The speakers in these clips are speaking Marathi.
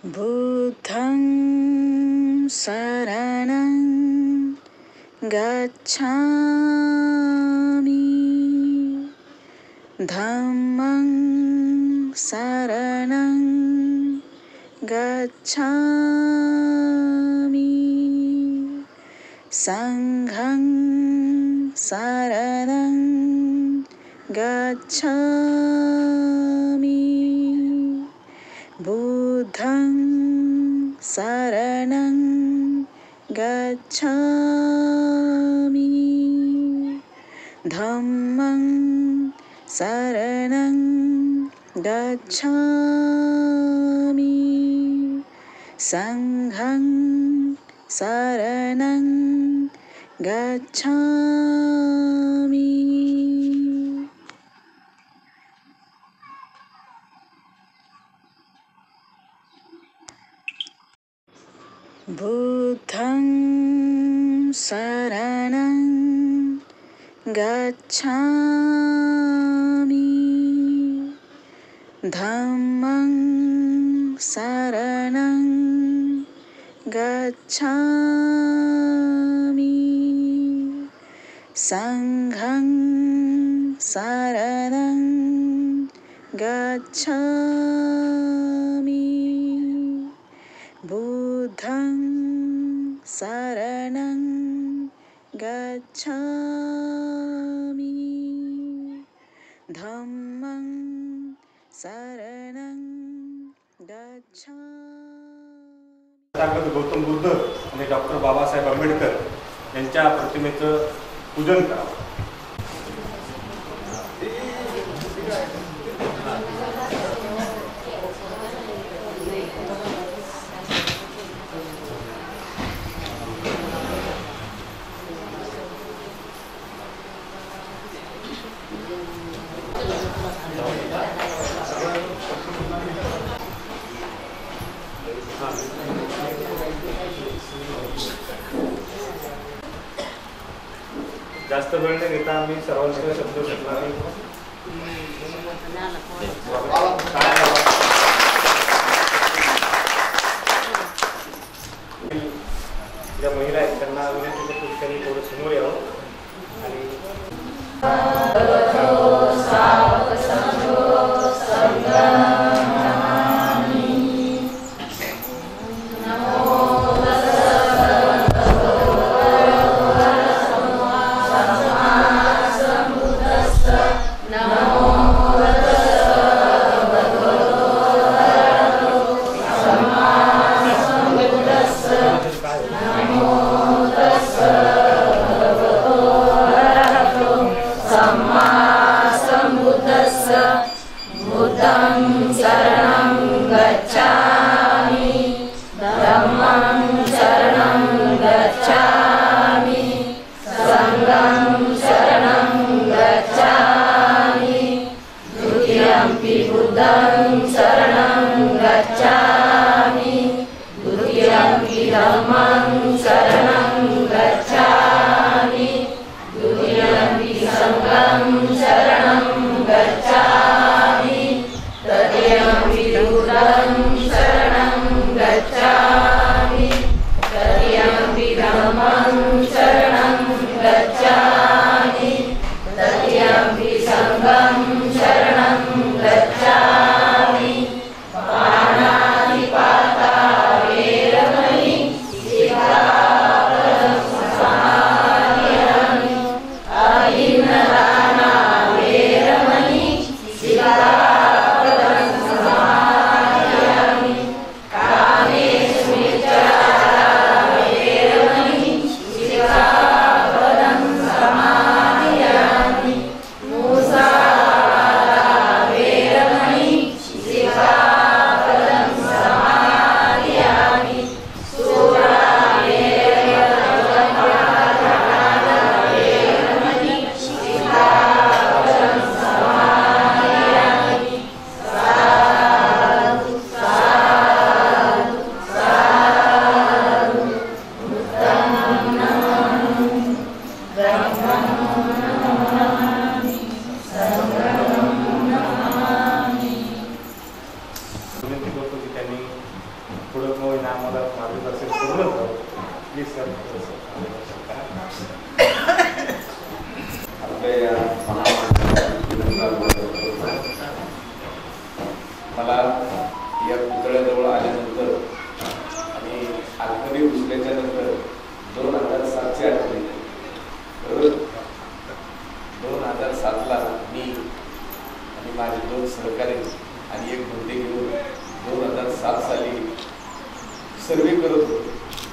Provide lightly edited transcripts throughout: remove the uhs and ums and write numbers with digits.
बुद्धं शरणं गच्छामि धम्मं शरणं गच्छामि संघं शरणं गच्छामि बुद्धं शरणं गच्छामि धम्मं शरणं गच्छामि संघं शरणं गच्छामि। बुद्धं शरणं गच्छामि धम्मं शरणं गच्छामि संघं शरणं गच्छामि बुद्धं शरणं गच्छामि धम्मं शरणं गच्छामि। गौतम बुद्ध आणि डॉक्टर बाबासाहेब आंबेडकर यांच्या प्रतिमेचं पूजन करावं। जास्त वेळ न घेता आम्ही सर्वांकडे शब्द घेतला आहे। ज्या महिला आहेत त्यांना विनंती करतो त्यांनी थोडं समोर यावं आणि बुद्धं शरणं गच्छामि धम्मं शरणं गच्छामि संघं शरणं गच्छामि द्वितीयंपि बुद्धं शरणं गच्छामि द्वितीयंपि धम्मं शरणं गच्छामि द्वितीयंपि संघं शरणं गच्छामि तृतीयंपि बुद्धं शरणं गच्छामि तृतीयंपि धम्मं शरणं गच्छामि तृतीयंपि संघं शरणं गच्छामि पाणातिपाता वेरमणि शिक्षा पुढं होईना आम्हाला मार्गदर्शन करूनच जाऊ. Please sir. आपल्या या मला या पुतळ्याजवळ आल्यानंतर आणि आतमध्ये घुसल्याच्या नंतर 2007ची आठवली. 2007ला मी आणि माझे 2 सहकारी आणि एक बंदे घेऊन 2007 साली सर्वे करत होतो.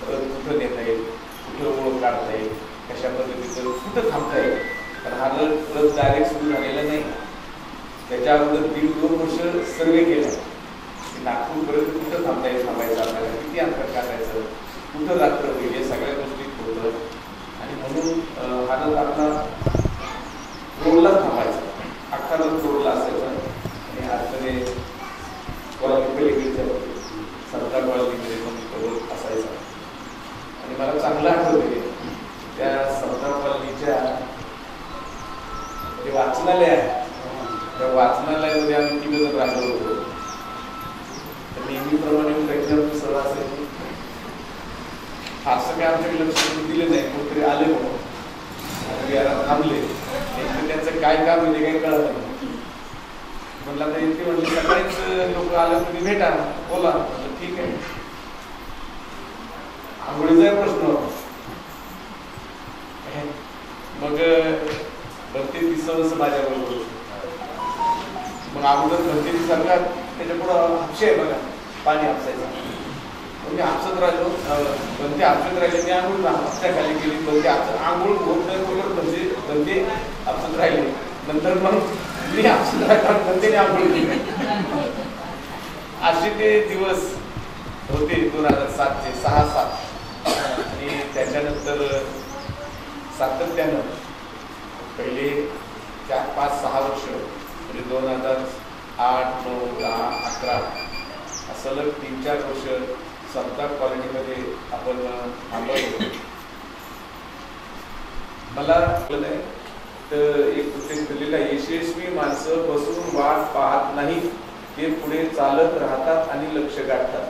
कुठं नेता येईल, कुठं ओळख काढता येईल, कशा पद्धतीचं कुठं थांबता येईल. कारण हा रथ डायरेक्ट सुरू झालेला नाही. त्याच्या अगोदर 1.5-2 वर्ष सर्वे केला की नागपूरपर्यंत कुठं थांबता येईल, थांबायचं आपल्याला किती अंतर काढायचं, कुठं रात्र होईल, या सगळ्या गोष्टी होतं. आणि म्हणून हा रथ आपला रोडला थांबायचा, अख्खा रथ रोडला असायचा. आणि आतमध्ये कॉलनी पलीकडच्या सरकार कॉलनीमध्ये पण असायचा. आणि मला चांगलं आठवते त्या सरकार कॉलनीच्या जे वाचनालय आहे, त्या वाचनालयामध्ये आम्ही 3 जण राहिलो होतो. तर नेहमीप्रमाणे काही सर्व असायचे. फारसं काय आमच्याकडे लक्ष दिलं नाही. कोणतरी आले म्हणून याला थांबले. त्यांचं काय काम म्हणजे काही कळत नाही. म्हणलं आता इथे म्हणजे सकाळीच लोक आले, तुम्ही भेटा, बोला. म्हटलं ठीक आहे. आंघोळीचा प्रश्न होता. मग 32 माझ्याबरोबर. मग अगोदर 32 सरकार, त्याच्या पुढं हापशे आहे बघा, पाणी हापसायचं. मी हापसत राहिलो, बंदे हापसत राहिले. मी आंघोळ हापस्या खाली गेली. बंदे आंघोळ होत नाही बरोबर, बंदे हापसत राहिले. नंतर मग मी हापसत राहिलो, बंदेने आंघोळ केली. असे ते दिवस होते 2007चे 6-7. आणि त्याच्यानंतर सातत्यानं पहिले 4-5-6 वर्ष म्हणजे 2008, 9, 10, 11 सलग 3-4 वर्ष समता कॉलनीमध्ये आपण थांबलो. मला नाही तर एक उद्देश दिलेला, यशस्वी माणसं बसून वाट पाहत नाही, ते पुढे चालत राहतात आणि लक्ष गाठतात.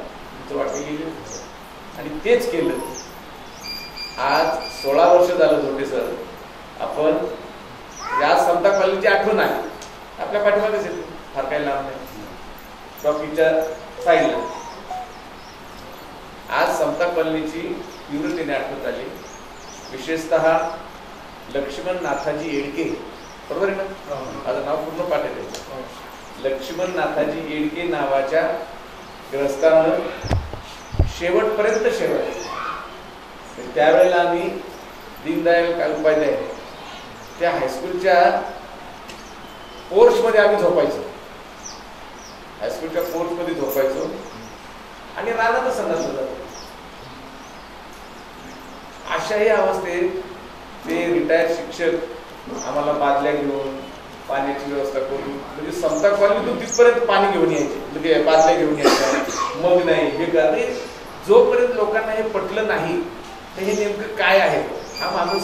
वाटते गेले आणि तेच केलं. आज 16 वर्ष झालं होते सर. आपण या समता कॉलनीची आठवण आहे आपल्या पाठीमागेच येते, फार काही लांब नाही, टॉकीच्या साईडला. आज समता कॉलनीची तीव्रतेने आठवण झाली. विशेषतः लक्ष्मण नाथाजी येडके, बरोबर आहे ना, माझं नाव पूर्ण पाठ आहे. लक्ष्मण नाथाजी येडके नावाच्या ग्रस्तानं शेवटपर्यंत शेवट. त्यावेळेला आम्ही दीनदयाल उपाध्याय त्या हायस्कूलच्या पोर्चमध्ये आम्ही झोपायचो. हायस्कूलच्या पोर्चमध्ये झोपायचो आणि रानातच संडास होता. अशाही अवस्थेत ते रिटायर्ड शिक्षक आम्हाला बादल्या घेऊन पाण्याची व्यवस्था करून, म्हणजे समता कॉलनीतून तिथपर्यंत पाणी घेऊन यायचे, म्हणजे बादल्या घेऊन यायच्या. मग नाही हे करणे, जोपर्यंत लोकांना हे पटलं नाही हे नेमकं काय आहे, हा माणूस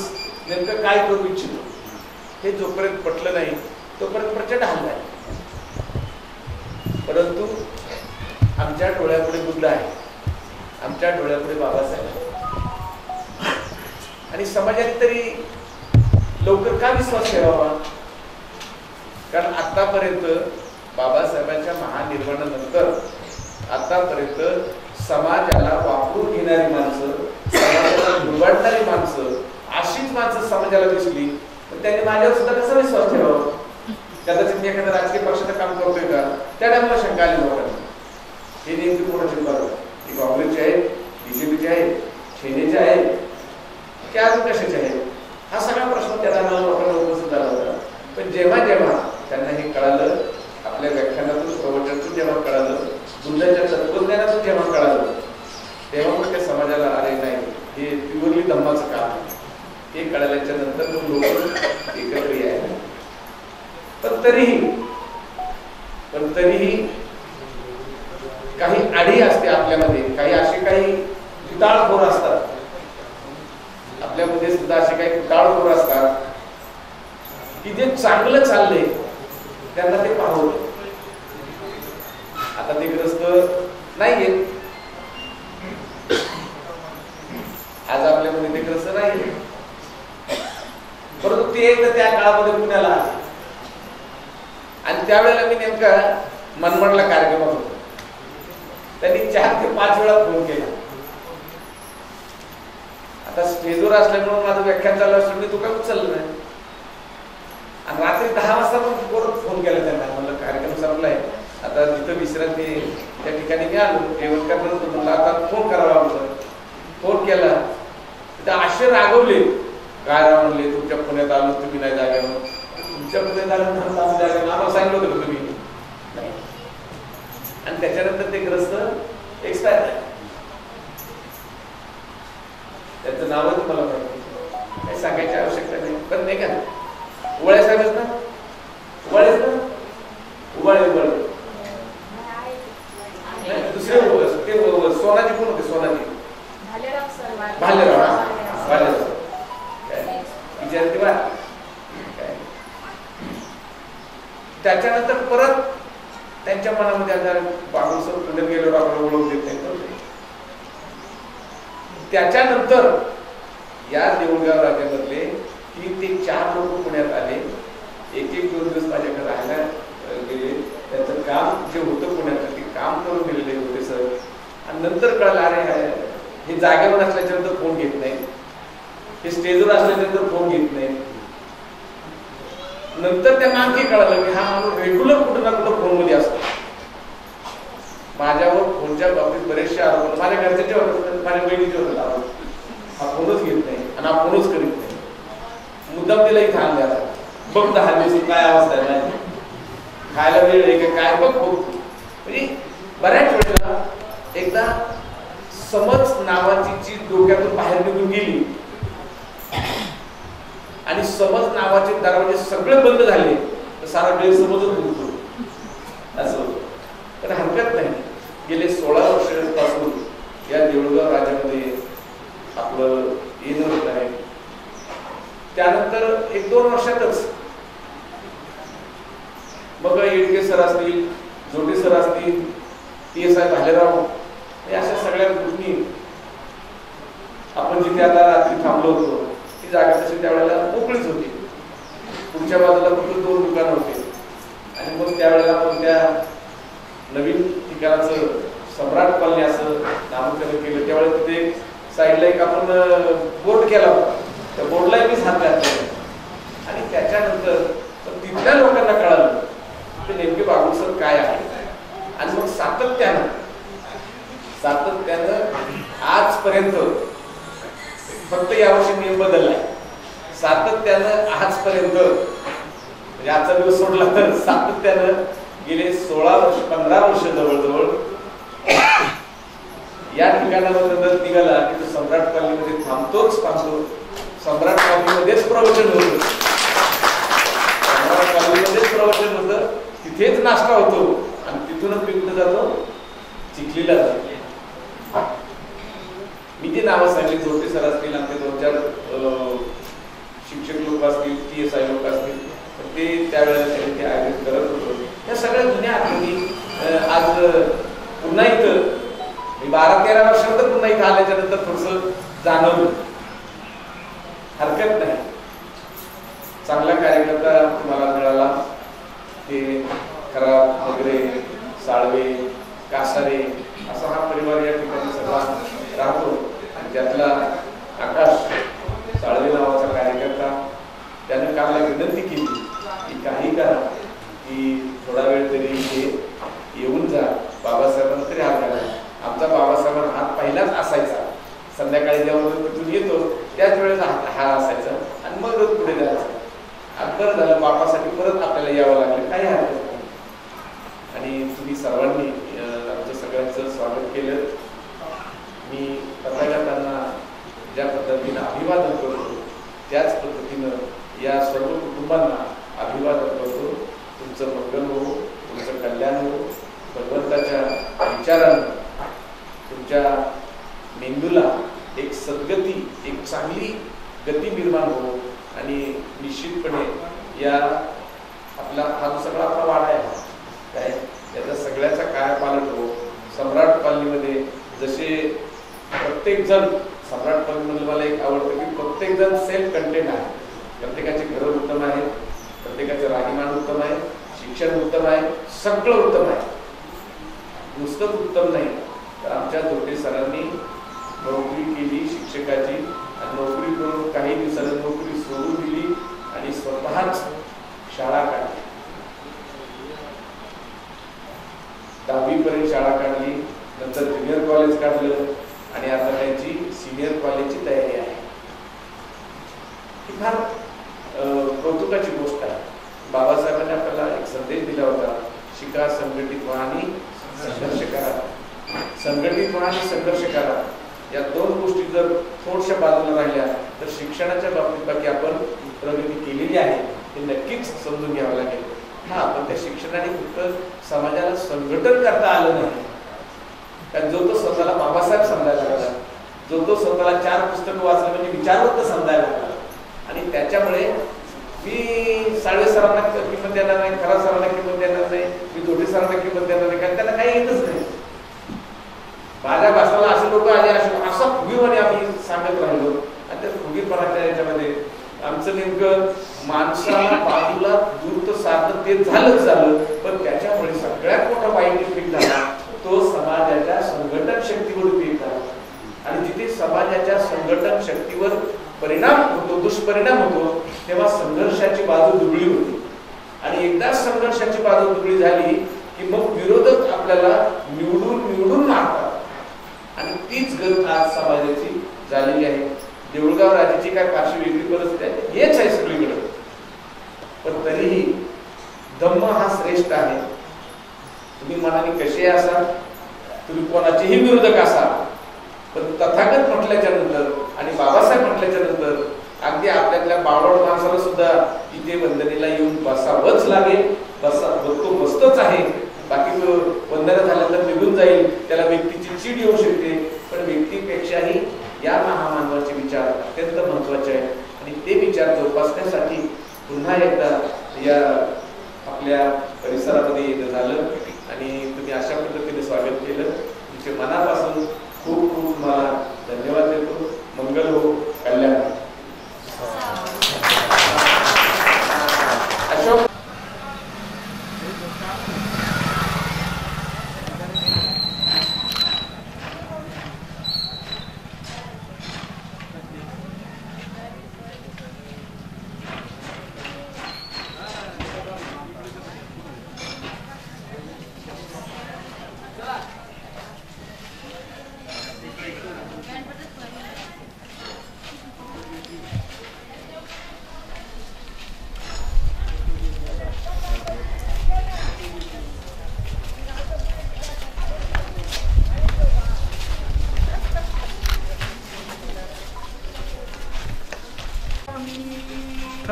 नेमकं काय करू इच्छितो, हे जोपर्यंत पटलं नाही तोपर्यंत प्रचंड हल्ला आहे. परंतु आमच्या डोळ्यापुढे बुद्ध आहे, आमच्या डोळ्यापुढे बाबासाहेब, आणि समाजाने तरी लवकर का विश्वास ठेवावा. कारण आतापर्यंत बाबासाहेबांच्या महानिर्वाणानंतर आतापर्यंत समाजाला वापरून घेणारी माणसं, समाजाला दुर्वाढणारी माणसं, अशीच माणसं समाजाला दिसली, तर त्यांनी माझ्यावर सुद्धा कसा विश्वास ठेवावा. कदाचित मी एखाद्या राजकीय पक्षाचं काम करतोय का, त्या टाइमला शंका आली लोकांना. हे नेमके कोणाचे बरोबर, की काँग्रेसचे आहेत, बीजेपीचे आहेत, सेनेचे आहेत, की अजून कशाचे आहेत, हा सगळा प्रश्न त्या टाइमला लोकांना उपस्थित झाला होता. पण जेव्हा जेव्हा त्यांना हे कळालं, आपल्या व्याख्यानातून प्रवचनातून जेव्हा कळालं, बुद्धाच्या तत्वज्ञानातून जेव्हा कळालं, तेव्हा मग त्या समाजाला अरे नाही हे प्युअरली धम्माचं काम आहे हे कळाल्याच्या नंतर लोक एकत्र यायला. पण तरीही काही आडी असते आपल्यामध्ये, काही असे काही पिटाळखोर असतात आपल्यामध्ये सुद्धा, असे काही पिटाळखोर असतात की जे चांगलं चाललंय त्यांना ते पाहवलं. आता ते ग्रस्त नाहीये, त्यावेळेला मी नेमका मनमाडला कार्यक्रमात होतो. त्यांनी 4 ते 5 वेळा फोन केला. आता स्टेजवर असल्यामुळे माझं व्याख्यान चालू असलं मी तो काय उचललं नाही. आणि रात्री 10 वाजता पण परत फोन केला त्यांना. म्हणलं कार्यक्रम संपलाय, आता जिथं विश्रांती त्या ठिकाणी मी आलो, जेवण करणार होतो. म्हणलं आता फोन करावा अगोदर. फोन केला तर असे रागवले, काय राव म्हणले, तुमच्या पुण्यात आलो तुम्ही नाही जागेवर, तुमच्या पुण्यात आलो जागेवर आम्हाला सांगितलं होतं तुम्ही नाही. आणि त्याच्यानंतर ते ग्रस्त एक्सपायर झाले. त्याचं नावच तुम्हाला माहिती, काही सांगायची आवश्यकता नाही. पण नाही का उबाळे साहेबच ना, उबाळेच ना, उबाळे दुसरे ते सोनाजी कोण होते, सोनाजी भालेराव विचारते बा. त्याच्यानंतर परत त्यांच्या मनामध्ये आता बाबूसर पुण्यात गेल्यावर आपल्याला ओळख देत नाही. त्याच्यानंतर या देऊळगाव राज्यामधले 3 ते 4 लोक पुण्यात आले. 1-2 दिवस माझ्याकडे राहायला गेले. त्यांचं काम जे होतं पुण्यात ते काम करून गेलेले होते सर. आणि नंतर कळलं अरे हे जागेवर असल्याच्यानंतर फोन घेत नाही, हे स्टेजवर असल्याच्यानंतर फोन घेत नाही. नंतर त्यांना आणखी कळालं की हा माणूस रेग्युलर कुठं ना कुठं फोनमध्ये असतो. माझ्यावर फोनच्या बाबतीत बरेचसे आरोप, माझ्या घरच्याचे होते, माझ्या बहिणीचे होते आरोप. हा फोनच घेत नाही आणि हा फोनच करीत नाही. मुद्दाम तिला इथं आणल्या बघ 10 दिवस काय अवस्था आहे, नाही खायला वेळ आहे का काय बघ. म्हणजे बऱ्याच वेळेला एकदा समज नावाची जी डोक्यातून बाहेर निघून गेली आणि समज नावाचे दरवाजे सगळे बंद झाले तर सारा गैरसमजच होतो असं होतं. पण हरकत नाही. गेले 16 वर्षांपासून या देऊळगाव राज्यामध्ये आपलं येणं होत आहे. त्यानंतर 1-2 वर्षातच मग येडगे सर असतील, जोटे सर असतील, PSI भालेराव, अशा सगळ्या गोष्टी आपण जिथे आता रात्री थांबलो होतो ती जागा तशी त्यावेळेला मोकळीच होती. पुढच्या बाजूला फक्त 2 दुकानं होते. आणि मग त्यावेळेला आपण त्या नवीन ठिकाणाचं सम्राट कॉलनी असं नामकरण केलं. त्यावेळेला तिथे साईडला एक आपण बोर्ड केला होता. त्या बोर्डला मी हात घातला. आणि त्याच्यानंतर तिथल्या लोकांना कळालं की नेमके बाबूसर काय आहे. आणि मग सातत्यानं आजपर्यंत, फक्त यावर्षी नियम बदललाय, सातत्यानं आजपर्यंत म्हणजे आजचा दिवस सोडला तर सातत्यानं गेले 15 वर्ष जवळजवळ या ठिकाणावर जर निघाला की तो सम्राट कॉलनीमध्ये थांबतो. सम्राट कॉलनीमध्येच प्रवचन होतं. सम्राट कॉलनीमध्येच प्रवचन होतं, तिथेच नाश्ता होतो आणि तिथूनच मी कुठे जातो, चिखलीला जातो. मी जे नावं सांगितली, जोटे सर असतील, आमचे 2-4 शिक्षक लोक असतील, PSI लोक असतील, ते त्यावेळेला ते आयोजित करत होतो. या सगळ्या जुन्या आठवणी आज पुन्हा इथं 12-13 वर्षानंतर पुन्हा इथं आल्याच्या नंतर थोडंसं जाणवलं. हरकत नाही. चांगला कार्यकर्ता तुम्हाला मिळाला. ते खराब, वगैरे, साळवे, कासारे असा हा परिवार या ठिकाणी सगळा राहतो. आणि त्यातला आकाश साळवे नावाचा कार्यकर्ता, त्याने काल विनंती केली की काही करा की थोडा वेळ तरी इथे येऊन जा, बाबासाहेबांना तरी हात घाला. आमचा बाबासाहेबांना हात पहिलाच असायचा. संध्याकाळी जेव्हा तिथून येतो त्याच वेळेस हा असायचा आणि मग पुढे जायचं. बरं झालं, बापासाठी परत आपल्याला यावं लागलं, काही हरकत नाही. आणि तुम्ही सर्वांनी आमच्या सगळ्यांचं स्वागत केलं. मी पत्रकारांना ज्या पद्धतीनं अभिवादन करतो त्याच पद्धतीनं या सर्व कुटुंबांना अभिवादन करतो. तुमचं मंगल हो, तुमचं कल्याण हो. भगवंताच्या विचारानं तुमच्या मेंदूला एक सद्गती, एक चांगली गती निर्माण हो. आणि निश्चितपणे या आपला हा जो सगळा आपला वाडा आहे काय, याचा सगळ्याचा काय पालट हो. सम्राट कॉलनीमध्ये जसे प्रत्येक जण, सम्राट कॉलनीमध्ये मला एक आवडतं की प्रत्येक जण सेल्फ कंटेंट आहे. प्रत्येकाचे घर उत्तम आहे, प्रत्येकाचे राहणीमान उत्तम आहे, शिक्षण उत्तम आहे, सगळं उत्तम आहे, नुसतं उत्तम नाही तर आमच्या धोटे सरांनी नोकरी केली शिक्षकाची आणि नोकरी करून काही दिवसांनी नोकरी सोडून दिली आणि स्वतःच शाळा काढली. 10वी पर्यंत शाळा काढली, नंतर ज्युनियर कॉलेज काढलं आणि आता त्यांची सिनियर कॉलेजची तयारी आहे. ही फार कौतुकाची गोष्ट आहे. बाबासाहेबांनी आपल्याला एक संदेश दिला होता, शिका, संघटित व्हा आणि संघर्ष करा. संघटित व्हा आणि संघर्ष करा या दोन गोष्टी जर थोड्याशा बाजूला राहिल्या तर शिक्षणाच्या बाबतीत बाकी आपण प्रगती केलेली आहे हे नक्कीच समजून घ्यावं लागेल. हा, पण त्या शिक्षणाने फक्त समाजाला संघटन करता आलं नाही, कारण जो तो स्वतःला बाबासाहेब समजायला लागला, जो तो स्वतःला 4 पुस्तकं वाचलं म्हणजे विचारवंत समजायला लागला. आणि त्याच्यामुळे मी साळवे सरांना किंमत देणार नाही, खरा सरांना किंमत देणार नाही, मी धोटे सरांना किंमत देणार नाही, कारण त्यांना काही येतच नाही. माझ्या भाषणाला असे लोक आले, असा फुगीरपणे आम्ही सांगत राहिलो आणि त्या फुगीरपणाच्या याच्यामध्ये आमचं नेमकं माणसाला बाजूला दूर तर साधन ते झालं, पण त्याच्यामुळे सगळ्यात मोठा वाईट इफेक्ट झाला तो समाजाच्या संघटन शक्तीवर इफेक्ट झाला. आणि जिथे समाजाच्या संघटन शक्तीवर परिणाम होतो, दुष्परिणाम होतो, तेव्हा संघर्षाची बाजू दुबळी होती. आणि एकदा संघर्षाची बाजू दुबळी झाली की मग विरोधक आपल्याला निवडून मारतात. आणि तीच गत आज समाजाची झालेली आहे. देऊळगाव राजाची काय फारशी वेगळी परिस्थिती आहे, हेच आहे सगळीकडे. पण तरीही धम्म हा श्रेष्ठ आहे. तुम्ही मनाने कसे असाल, तुम्ही कोणाचेही विरोधक असाल, पण तथागत म्हटल्याच्या नंतर आणि बाबासाहेब म्हटल्याच्या नंतर अगदी आपल्यातल्या बावळ माणसाला सुद्धा इथे वंदनेला येऊन बसावंच लागेल. तो बसतोच आहे. बाकी तो वंदना झाल्यानंतर निघून जाईल, त्याला व्यक्तीची चीड येऊ शकते, पण व्यक्तीपेक्षाही या महामानवाचे विचार अत्यंत महत्वाचे आहेत. आणि ते विचार जोपासण्यासाठी पुन्हा एकदा या आपल्या परिसरामध्ये येणं झालं आणि तुम्ही अशा पद्धतीने स्वागत केलं. तुमचे मनापासून खूप खूप मला धन्यवाद देतो. मंगल हो, कल्याण. अशोक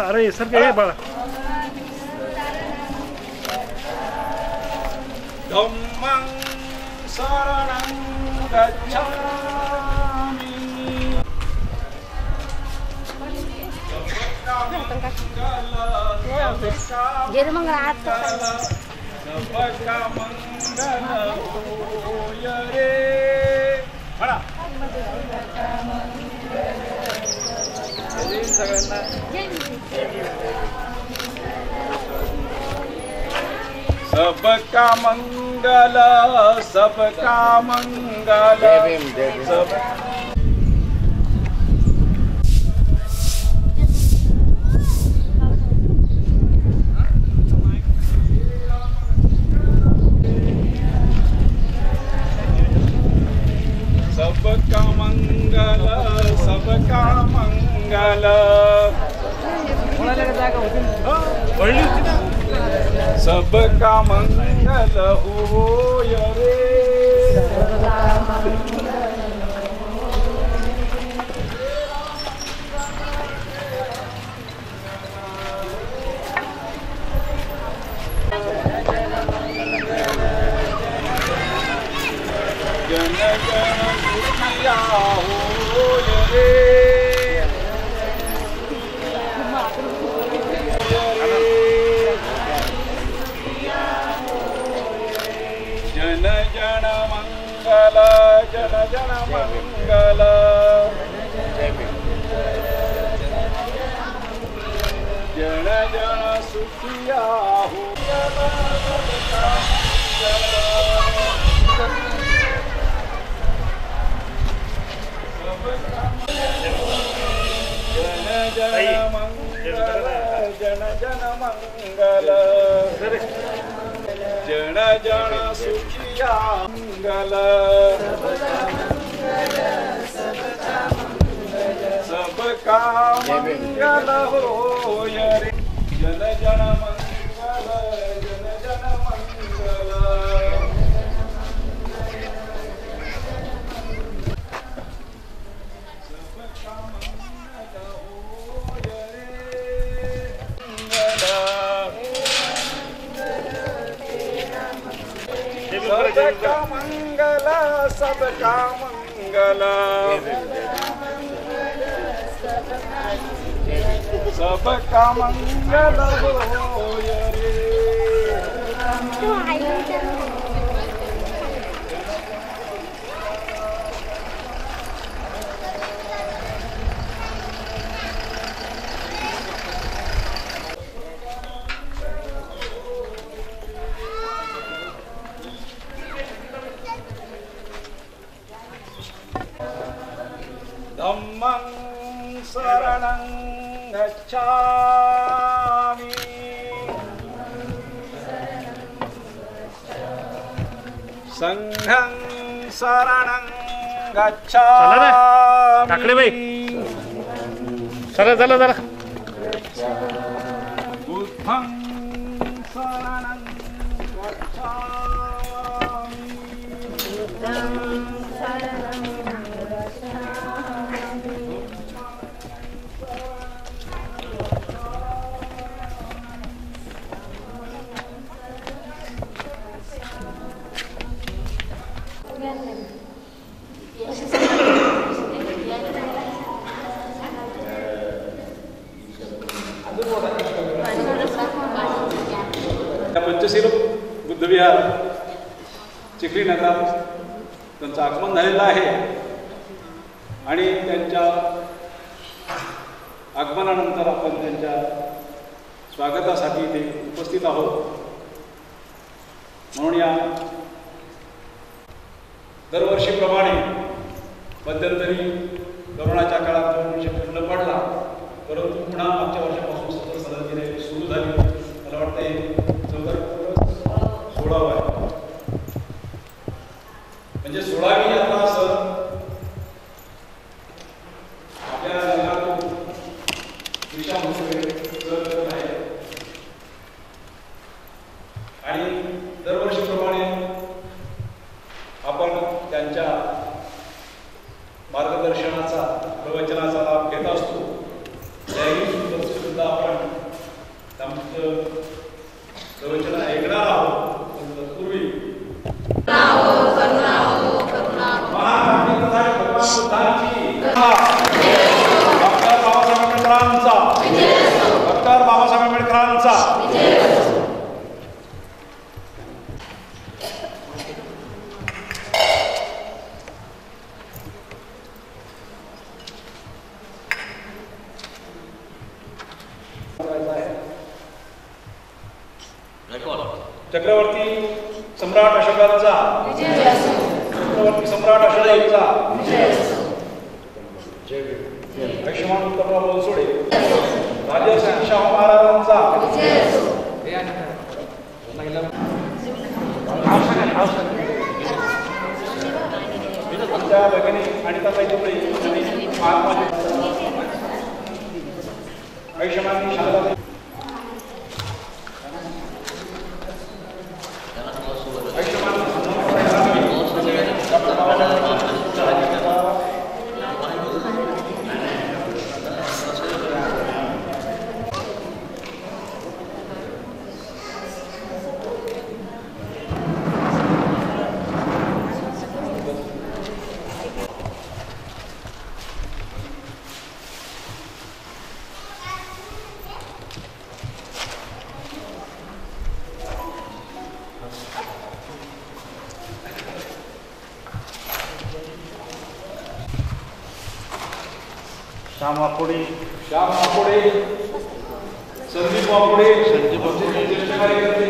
अरे सर काय बाळा धम्मं शरणं गच्छामि सबका मंगल सबका मंगल सब सबका मंगल सबका मंगल सबका मंगल होय रे जन जन सुखिया होय रे जन जन मंगल जन जन मंगल जन जन सुखिया हो जन जन मंगल जन जन मंगल जन जन सुखिया मंगल सबका मंगल होय रे जन जन मंगल जन जन मंगल सबका मंगल होय रे सबका मंगल सबका मंगल सबका मंगल होय रे धम्मं शरणं गच्छामि संघं शरणं गच्छामि चला चला चला बुद्धं शरणं गच्छामि पंचशील बुद्धविहार चिखली नगरात त्यांचं आगमन झालेलं आहे आणि त्यांच्या आगमनानंतर आपण त्यांच्या स्वागतासाठी इथे उपस्थित आहोत. म्हणून या दरवर्षीप्रमाणे मध्यंतरी कोरोनाच्या काळात 2 वर्ष पूर्ण पडला, परंतु पुन्हा मागच्या वर्षापासून सतत सलगीने सुरू झाली. मला वाटतं 16वा आहे, म्हणजे 16वी यात्रा सण आपल्या जगातून दिशाभूल करत आहे. आणि दरवर्षीप्रमाणे आपण त्यांच्या मार्गदर्शनाचा प्रवचनाचा लाभ घेत असतो. त्याही सुद्धा आपण त्यांचं प्रवचन ऐकणार आहोत. तत्पूर्वी महान भगवान बुद्धांची डॉक्टर बाबासाहेब आंबेडकरांचा डॉक्टर बाबासाहेब आंबेडकरांचा चक्रवर्ती सम्राट अशोकांचा चक्रवर्ती सम्राट अशोकांचा आयुष्यमान उत्तमराव बनसोडे राजर्षी शाहू महाराजांचा आमच्या भगिनी अनिताताई देवळे आणि महात्मा आयुष्यमान शारदा श्याम आकोडे संदीप वापुडे आमचे ज्येष्ठ कार्यकर्ते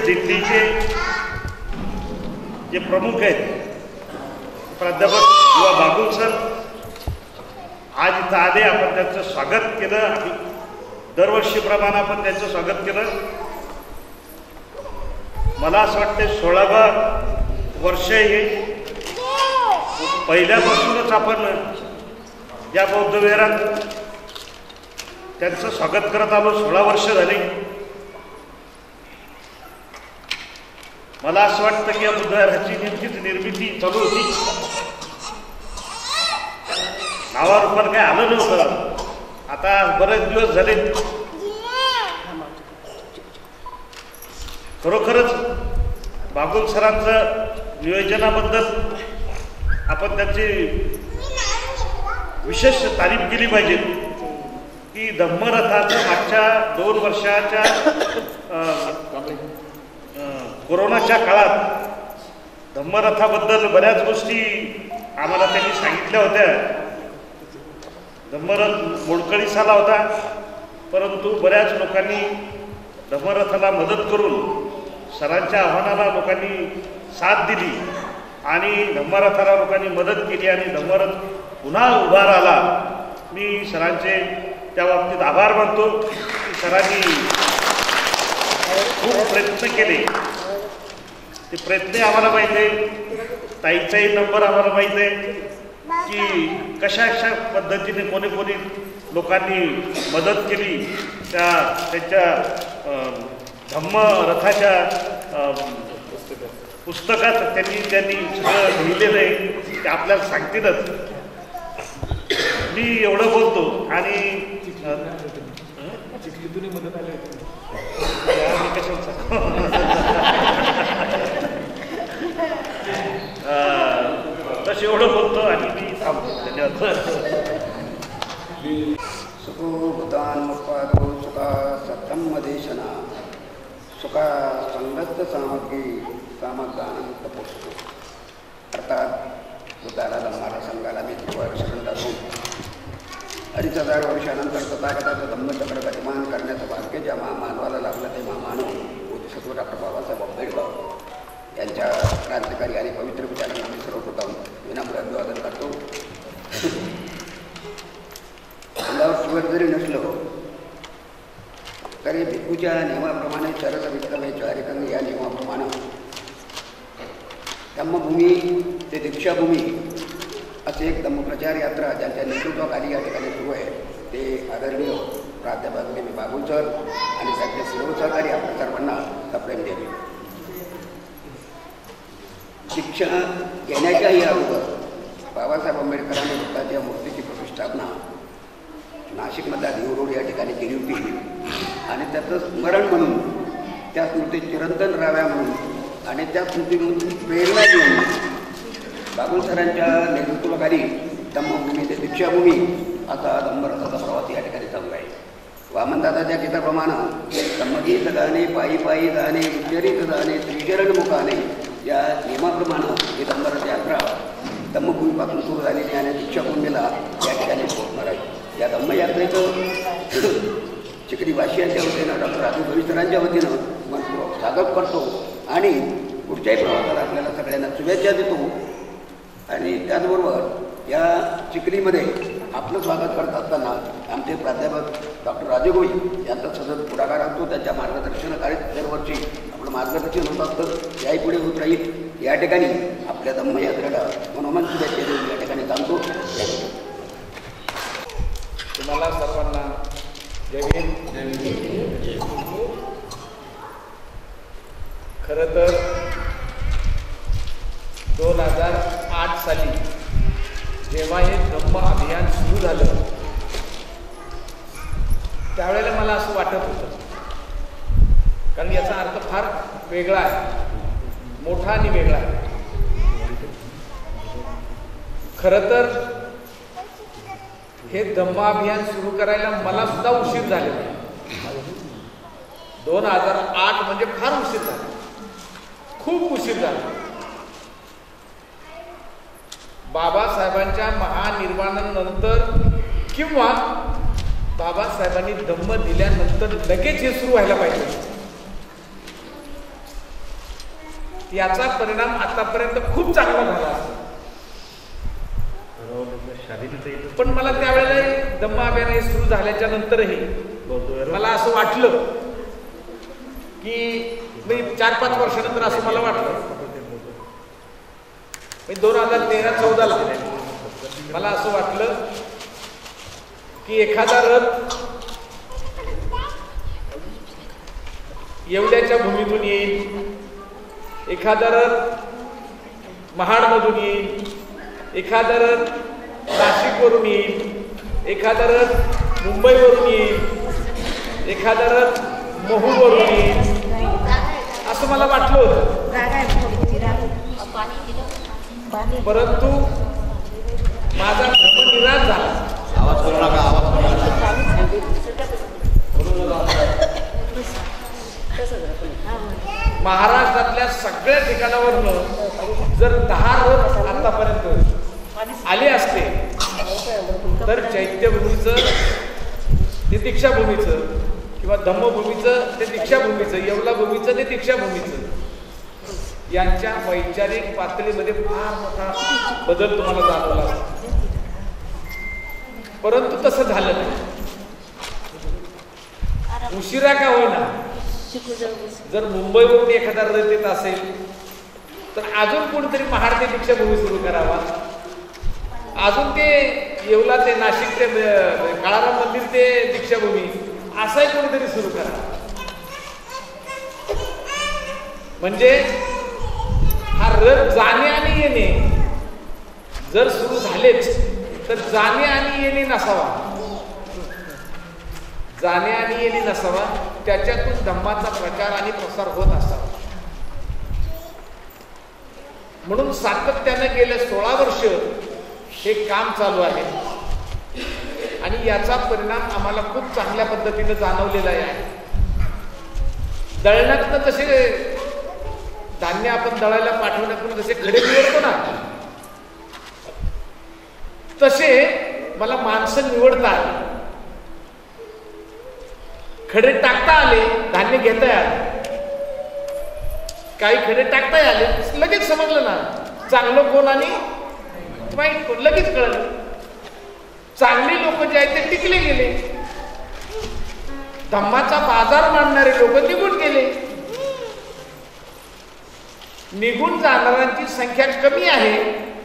दिल्लीचे जे प्रमुख आहेत प्राध्यापक युवा बागुल सर आज इथं आले. आपण त्यांचं स्वागत केलं. दरवर्षीप्रमाणे आपण त्यांचं स्वागत केलं. मला असं वाटतं 16वं वर्ष हे पहिल्यापासूनच आपण या बौद्ध विहारात त्यांचं स्वागत करत आलो. 16 वर्ष झाली. मला असं वाटतं की या बुद्ध विहाराची नेमकीच निर्मिती चालू होती. नावारूपाला काय आलं नव्हतं. आता बरेच दिवस झाले. खरोखरच बागुल सरांचं नियोजनाबद्दल आपण त्याची विशेष तारीफ केली पाहिजे की धम्मरथाचं मागच्या 2 वर्षाच्या कोरोनाच्या काळात धम्मरथाबद्दल बऱ्याच गोष्टी आम्हाला त्यांनी सांगितल्या होत्या. धम्मरथ मोडकळीस आला होता, परंतु बऱ्याच लोकांनी धम्मरथाला मदत करून सरांच्या आव्हानाला लोकांनी साथ दिली आणि धम्मरथाला लोकांनी मदत केली आणि धम्मरथ पुन्हा उभा राहिला. मी सरांचे त्या बाबतीत आभार मानतो की सरांनी खूप प्रयत्न केले. ते प्रयत्न आम्हाला माहीत आहे. ताईचाही नंबर आम्हाला माहीत आहे की कशा कशा पद्धतीने कोणी कोणी लोकांनी मदत केली. त्यांच्या धम्मरथाच्या पुस्तकात त्यांनी सगळं लिहिलेलं आहे. ते आपल्याला सांगतीलच. मी एवढं बोलतो आणि तसे एवढं बोलतो आणि मी थांबतो. धन्यवाद. सुखो भूतान मुक्तो सुखा सत्तम देशना सुखा संगत सामग्री कामगान तपोस्तु. अर्थात बुद्धाला धम्माला संघाला मी शरण जातो. 2,500 वर्षानंतर तथागताचं धम्मचक्र गतिमान करण्याचं भाग्य ज्या महामानवाला लाभलं ते महामानव बोधिसत्व डॉक्टर बाबासाहेब आंबेडकर यांच्या क्रांतिकारी आणि पवित्र विचारांना मी सर्वप्रथम विनम्र अभिवादन करतो. अंगावर शिवर जरी नसलो तरी भिक्खूच्या नियमाप्रमाणे चरक विक्रमे चारिकंग या नियमाप्रमाणे धम्मभूमी ते दीक्षाभूमी असे एक धम्मप्रचार यात्रा ज्यांच्या नेतृत्वाखाली या ठिकाणी सुरू आहे ते आदरणीय प्राध्यापक मी बाबुल सर आणि त्यांचे सर्व सहकारी आपल्या सर्वांना सप्रेम द्यावे. शिक्षण घेण्याच्याही अगोदर बाबासाहेब आंबेडकरांनी बुद्धाच्या मूर्तीची प्रतिष्ठापना नाशिकमधल्या देव रोड या ठिकाणी केली होती आणि त्याचं स्मरण म्हणून त्या स्मृती चिरंतन राहाव्या म्हणून आणि त्या स्मृतीमधून प्रेरणा घेऊन बाबुल सरांच्या नेतृत्वाखाली धम्मभूमी ते दीक्षाभूमी असा धम्मरथाचा प्रवास या ठिकाणी चालू आहे. वामनदादाच्या गीताप्रमाणे धम्मगीत गाणे पायी पायी जाणे विचरित जाणे त्रिचरण मुखाने या नियमाप्रमाणे ही धम्मरथ यात्रा धम्मभूमीपासून सुरू झालेली आणि दीक्षाभूमीला या ठिकाणी पोहोचणार आहे. या धम्मयात्रेचं चिखलीवासियांच्या वतीनं डॉक्टर राजू भविष्यरांच्या वतीनं मनपूर्वक स्वागत करतो आणि पुढच्याही प्रवासाला आपल्याला सगळ्यांना शुभेच्छा देतो. आणि त्याचबरोबर या चिखलीमध्ये आपलं स्वागत करत असताना आमचे प्राध्यापक डॉक्टर राजू भोई यांचा सतत पुढाकार असतो. त्यांच्या मार्गदर्शनाखाली दरवर्षी आपलं मार्गदर्शन होत असतं. याही पुढे होत राहील. या ठिकाणी आपल्या धम्मयात्रेला मनोमन शुभेच्छा देऊन या ठिकाणी थांबतो. तुम्हाला सर्वांना जय भीम. खरं तर 2008 साली जेव्हा हे धम्म अभियान सुरू झालं त्यावेळेला मला असं वाटत होतं, कारण याचा अर्थ फार वेगळा आहे, मोठा आणि वेगळा आहे. खरं तर हे धम्म अभियान सुरू करायला मला सुद्धा उशीर झालेला आहे. 2008 म्हणजे फार उशीर झाला, खूप उशीर झाला. बाबासाहेबांच्या महानिर्वाणानंतर किंवा बाबासाहेबांनी धम्म दिल्यानंतर लगेच हे सुरू व्हायला पाहिजे. याचा परिणाम आतापर्यंत खूप चांगला झाला. पण मला त्यावेळेला धम्म अभियान हे सुरू झाल्याच्या नंतरही मला असं वाटलं की 4-5 वर्षानंतर असं मला वाटलं 2013-14 मला असं वाटलं की एखादा रथ येवल्याच्या भूमीतून येईल, एखादा रथ महाडमधून येईल, एखादा रथ नाशिकवरून येईल, एखादा रथ मुंबईवरून येईल, एखादा रथ महूवरून येईल, असं मला वाटलं होतं. परंतु माझा भ्रम निराश झाला. महाराष्ट्रातल्या सगळ्या ठिकाणावरनं जर 10 रथ आतापर्यंत आले असते तर चैत्यभूमीचं ते दीक्षाभूमीचं किंवा धम्मभूमीचं ते दीक्षाभूमीचं, येवलाभूमीचं ते दीक्षाभूमीचं यांच्या वैचारिक पातळीमध्ये फार मोठा बदल तुम्हाला जाणवला. परंतु तसं झालं नाही. उशिरा का होईना, जर मुंबईवरून एखादा रथ येत असेल तर अजून कोणीतरी महाड ते दीक्षाभूमी सुरू करावा, अजून ते येवला ते नाशिक ते काळाराम मंदिर ते दीक्षाभूमी असंही कोणीतरी सुरू करावा. म्हणजे हा रथ जाणे आणि येणे जर सुरू झालेच तर जाणे आणि येणे नसावा, जाणे आणि येणे नसावा, त्याच्यातून धम्माचा प्रचार आणि प्रसार होत असावा. म्हणून सातत्याने गेले 16 वर्ष हे काम चालू आहे आणि याचा परिणाम आम्हाला खूप चांगल्या पद्धतीने जाणवलेला आहे. दळण्यातनं तसे धान्य आपण दळायला पाठवण्यातून जसे खडे निवडतो ना, तसे मला माणसं निवडता आली, खडे टाकता आले, धान्य घेता आले. काही खडे टाकता आले, लगेच समजलं ना चांगलं कोण आणि वाईट कोण, लगेच कळलं. चांगली लोक जे आहेत ते टिकले गेले, धम्माचा बाजार मांडणारे लोक निघून गेले. निघून जाणाऱ्यांची संख्या कमी आहे,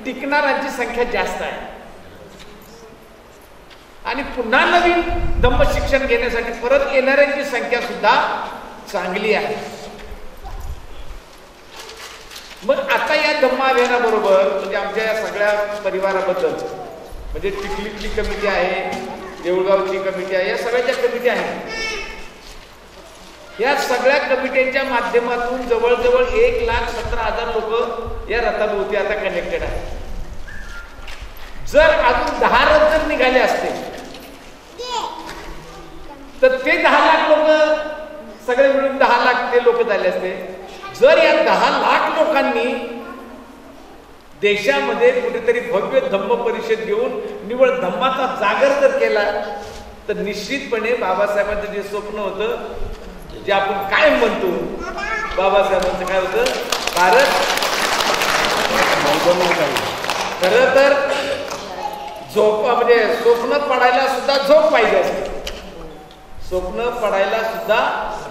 टिकणाऱ्यांची संख्या जास्त आहे. आणि पुन्हा नवीन धम्म शिक्षण घेण्यासाठी परत येणाऱ्यांची संख्या सुद्धा चांगली आहे. मग आता या धम्म अभियानाबरोबर म्हणजे आमच्या या सगळ्या परिवाराबद्दल म्हणजे चिखलीतली कमिटी आहे, देऊळगावची कमिटी आहे, या सगळ्या ज्या कमिटी आहेत या सगळ्या कमिट्यांच्या माध्यमातून जवळजवळ 1,17,000 लोक या रथाभोवती आता कनेक्टेड आहेत. जर अजून 10 रथ जर निघाले असते तर ते 10 लाख लोक सगळे मिळून 10 लाख ते लोक झाले असते. जर या 10 लाख लोकांनी देशामध्ये कुठेतरी भव्य धम्म परिषद घेऊन निवळ धम्माचा जागर जर केला तर निश्चितपणे बाबासाहेबांचं जे स्वप्न होतं, जे आपण काय म्हणतो बाबासाहेबांचं काय होतं, भारत खरं तर झोप म्हणजे स्वप्न पडायला सुद्धा झोप पाहिजे असते. स्वप्न पडायला सुद्धा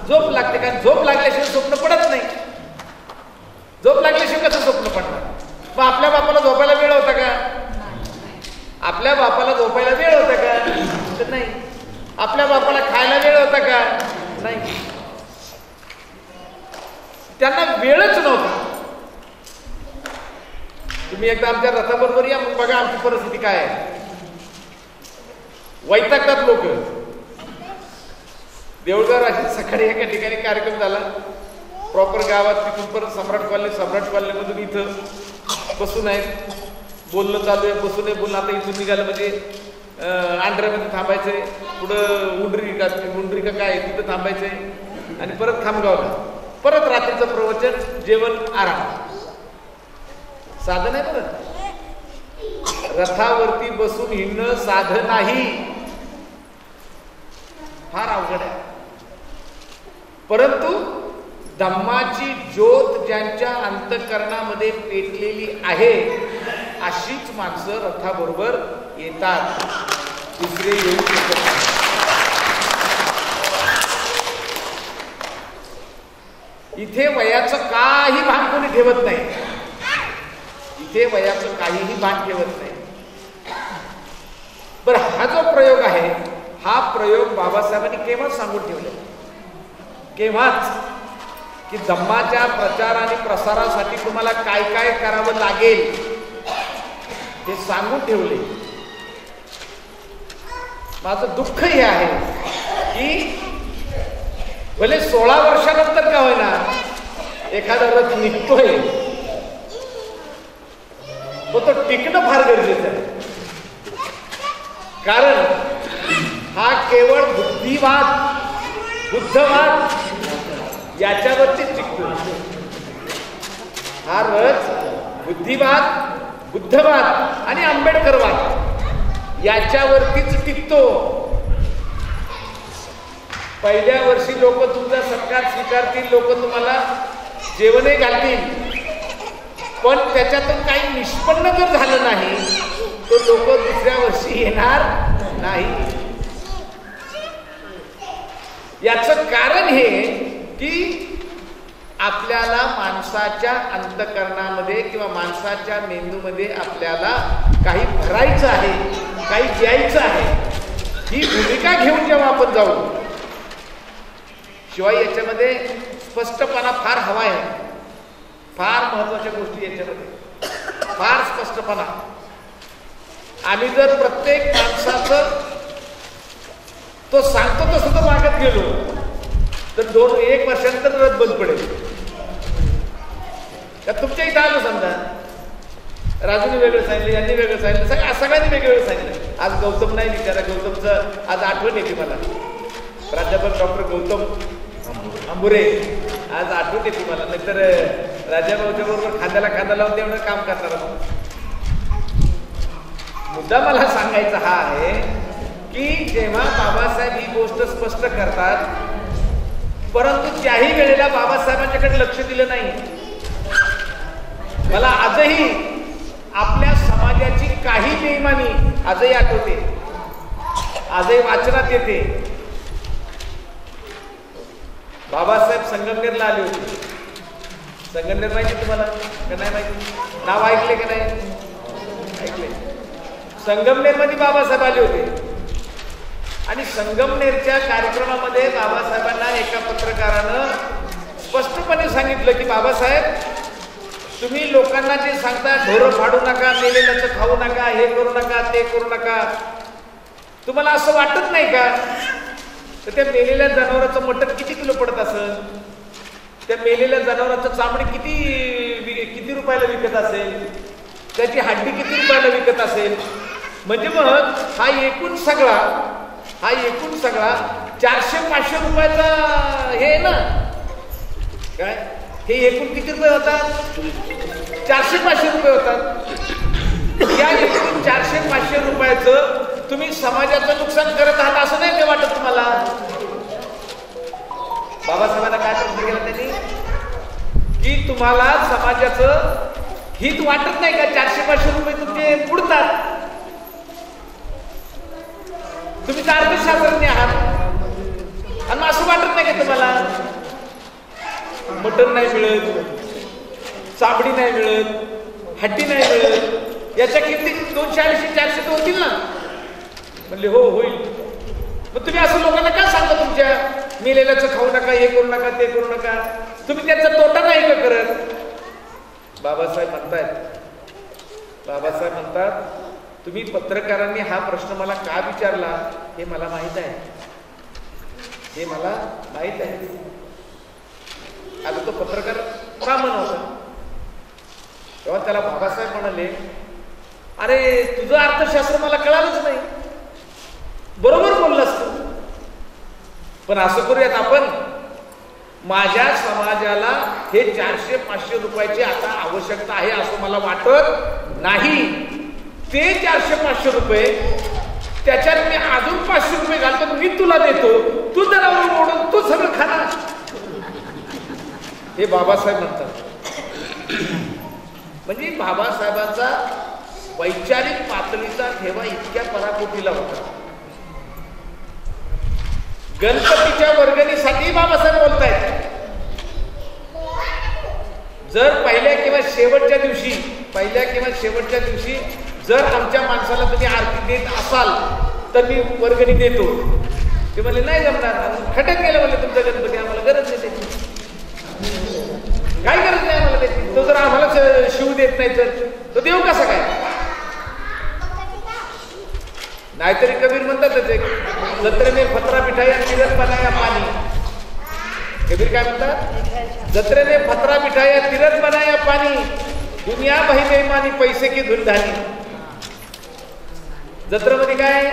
झोप लागते, कारण झोप लागल्याशिवाय स्वप्न पडत नाही. झोप लागल्याशिवाय कसं स्वप्न पडणार? मग आपल्या बापाला झोपायला वेळ होता का? आपल्या बापाला झोपायला वेळ होता का? तर नाही. आपल्या बापाला खायला वेळ होता का? नाही. त्यांना वेळच नव्हता. तुम्ही एकदा आमच्या रथाबरोबर या, मग बघा आमची परिस्थिती काय आहे. वैतागतात लोक. देऊळगाव अशी सकाळी एका ठिकाणी कार्यक्रम झाला प्रॉपर गावात, तिथून परत सम्राट कॉलनीमधून इथं बसून आहेत, बोलणं चालू आहे, बसून आहे बोलणं. आता इथून निघालं म्हणजे आंध्रामध्ये थांबायचंय, पुढं उंडरी का काय तिथं थांबायचंय आणि परत खामगावला, परत रात्रीचं प्रवचन, जेवण, आराम. साधन आहे बरं. रथावरती बसून हिंडणं साधन नाही, फार अवघड आहे. परंतु धम्माची ज्योत ज्यांच्या अंतःकरणामध्ये पेटलेली आहे अशीच माणसं रथाबरोबर येतात, दुसरे येऊ शकत नाही. इथे वयाचं काही भान कोणी ठेवत नाही. इथे वयाचं काहीही भान ठेवत नाही. बरं, हा जो प्रयोग आहे हा प्रयोग बाबासाहेबांनी केव्हाच सांगून ठेवले. केव्हाच की धम्माच्या प्रचार आणि प्रसारासाठी तुम्हाला काय काय करावं लागेल हे सांगून ठेवले. माझं दुःख हे आहे की भले 16 वर्षानंतर का होईना एखादा रथ निघतोय, पण तो टिकणं फार गरजेचं आहे. कारण हा केवळ बुद्धवाद याच्यावरती टिकतो. हा रथ बुद्धिवाद, बुद्धवाद आणि आंबेडकरवाद याच्यावरतीच टिकतो. पहिल्या वर्षी लोक तुमचा सत्कार स्वीकारतील, लोक तुम्हाला जेवणही घालतील, पण त्याच्यातून काही निष्पन्न जर झालं नाही तर लोक दुसऱ्या वर्षी येणार नाही. याचं कारण हे की आपल्याला माणसाच्या अंतःकरणामध्ये किंवा माणसाच्या मेंदूमध्ये आपल्याला काही भरायचं आहे, काही द्यायचं आहे, ही भूमिका घेऊन जेव्हा आपण जाऊ. शिवाय याच्यामध्ये स्पष्टपणा फार हवा आहे. फार महत्वाच्या गोष्टी याच्यामध्ये, फार स्पष्टपणा. आम्ही जर प्रत्येक माणसाचं तो सांगतो तसं तर मागत गेलो तर 1 वर्षानंतर रथ बंद पडेल. का तुमच्या इथं आलो समजा, राजूने वेगळं सांगितलं, यांनी वेगळं सांगितलं, सगळ्यांनी वेगवेगळं सांगितलं. आज गौतम नाही विचारा, गौतमचं आज आठवण येते मला. प्राध्यापक डॉक्टर गौतम अंबुरे आज आठवण येते मला, नाहीतर राजाभाऊच्या बरोबर खांद्याला खांदा लावून तेवढं काम करणार. मुद्दा मला सांगायचा हा आहे की जेव्हा बाबासाहेब ही गोष्ट स्पष्ट करतात, परंतु त्याही वेळेला बाबासाहेबांच्याकडे लक्ष दिलं नाही. मला आजही आपल्या समाजाची काही बेईमानी आजही आठवते, आजही वाचनात येते. बाबासाहेब संगमनेरला आले होते. संगमनेर माहिती तुम्हाला का नाही माहिती? नाव ऐकले का नाही? ऐकले. संगमनेरमध्ये बाबासाहेब आले होते आणि संगमनेरच्या कार्यक्रमामध्ये बाबासाहेबांना एका पत्रकारानं स्पष्टपणे सांगितलं की बाबासाहेब, तुम्ही लोकांना जे सांगता ढोरं फाडू नका, मेलेल्याचं खाऊ नका, हे करू नका, ते करू नका, तुम्हाला असं वाटत नाही का तर त्या मेलेल्या जनावराचं मटण किती किलो पडत असेल, त्या मेलेल्या जनावराचं चामडी किती रुपयाला विकत असेल, त्याची हड्डी किती रुपयाला विकत असेल. म्हणजे मग हा एकूण सगळा 400-500 रुपयाचा हे आहे ना. काय हे एकूण किती रुपये होतात? 400-500 रुपये होतात. या एकूण 400-500 रुपयाचं तुम्ही समाजाचं नुकसान करत आहात असं नाही ते वाटत तुम्हाला? बाबासाहेबांना काय प्रश्न केला त्यांनी की तुम्हाला समाजाचं हित वाटत नाही का? 400-500 रुपये तुमचे बुडतात. तुम्ही तर अर्थशास्त्रज्ञ आहात आणि असं वाटत नाही का तुम्हाला? मटण नाही मिळत, चामडी नाही मिळत, हड्डी नाही मिळत, याच्या किमती 200-400 होतील ना? म्हणले हो होईल. मग तुम्ही असं लोकांना का सांगता तुमच्या मेलेल्याचं खाऊ नका, हे करू नका, ते करू नका? तुम्ही त्याचा तोटा नाही का करत? बाबासाहेब म्हणतात तुम्ही पत्रकारांनी हा प्रश्न मला का विचारला हे मला माहित आहे, हे मला माहित आहे. आता तो पत्रकार का म्हणत तेव्हा त्याला बाबासाहेब म्हणाले, अरे तुझं अर्थशास्त्र मला कळालंच नाही. बरोबर बोललास तू, पण असं करूयात आपण, माझ्या समाजाला हे 400-500 रुपयाची आता आवश्यकता आहे असं मला वाटत नाही. ते 400-500 रुपये त्याच्यात मी अजून 500 रुपये घालतो, मी तुला देतो, तू जनावर ओढून तू सगळं खाणार. हे बाबासाहेब म्हणतात. म्हणजे बाबासाहेबांचा वैचारिक पातळीचा ठेवा इतक्या पराकोटीला होता. गणपतीच्या वर्गणीसाठी बाबासाहेब बोलतायत. जर पहिल्या किंवा शेवटच्या दिवशी जर आमच्या माणसाला तुम्ही आरती देत असाल तर मी वर्गणी देतो. ते म्हणले नाही जमणार, खटक केलं म्हणले तुमचा गणपती, आम्हाला गरज नाही त्याची, काय गरज नाही आम्हाला त्याची. तो जर आम्हाला शिव देत नाही तर तो देव कसा काय? नाहीतरी कबीर म्हणतातच एक, जत्रे में फतरा मिठाई आणि तिरत बनाया पाणी. कबीर काय म्हणतात? जत्रे में फतरा मिठाई तिरत बनाया पाणी, दुनिया बही बेईमानी पैसे की धुलधानी. जत्रेमध्ये काय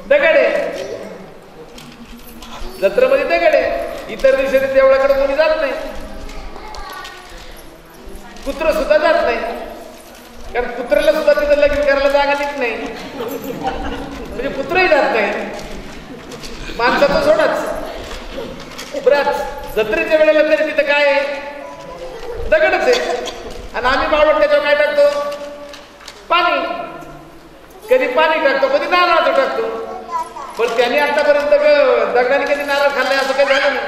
दगड आहे, जत्रेमध्ये दगड आहे. इतर दिवशी देवळाकडे कोणी जात नाही, कुत्र सुद्धा जात नाही, कारण कुत्र्याला सुद्धा तिथं लगीन करायला जागा नीट नाही, म्हणजे कुत्रही जात नाही. माणसाचं सोडाच बराच जत्रेच्या वेळेला तरी तिथं काय आहे? दगडच आहे. आणि आम्ही बावड त्याच्यावर काय टाकतो? पाणी. कधी पाणी टाकतो, कधी नारळाचं टाकतो. पण त्याने आतापर्यंत दगडाने कधी नारळ खाल्लाय असं काही झालं नाही.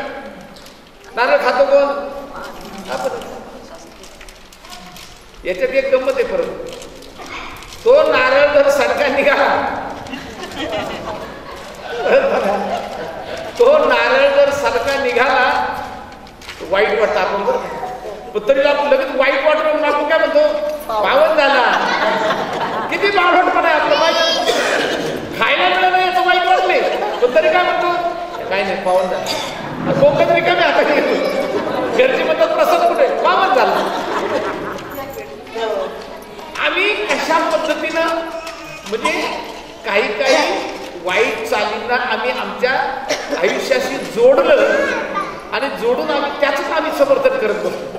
नारळ खातो कोण? आपण. याच्यात एक गंमत आहे परत. तो नारळ जर सडका निघाला, तो नारळ जर सडका निघाला वाईट वाटतं आपण बरं, पण तरी आपण लगेच वाईट वाटून आपण काय म्हणतो? पावन झाला. किती बावळटपणा आहे आपलं माहिती. खायला मिळालं नाही याचं वाईट वाटले, पण तरी काय म्हणतो? काय नाही, पावन झाला. कोकण रिकामे आता घरचे म्हणतात प्रसाद कुठे? पावन झाला. आम्ही कशा पद्धतीनं म्हणजे काही वाईट चालींना आम्ही आमच्या आयुष्याशी जोडलं आणि जोडून आम्ही समर्थन करत बसतो.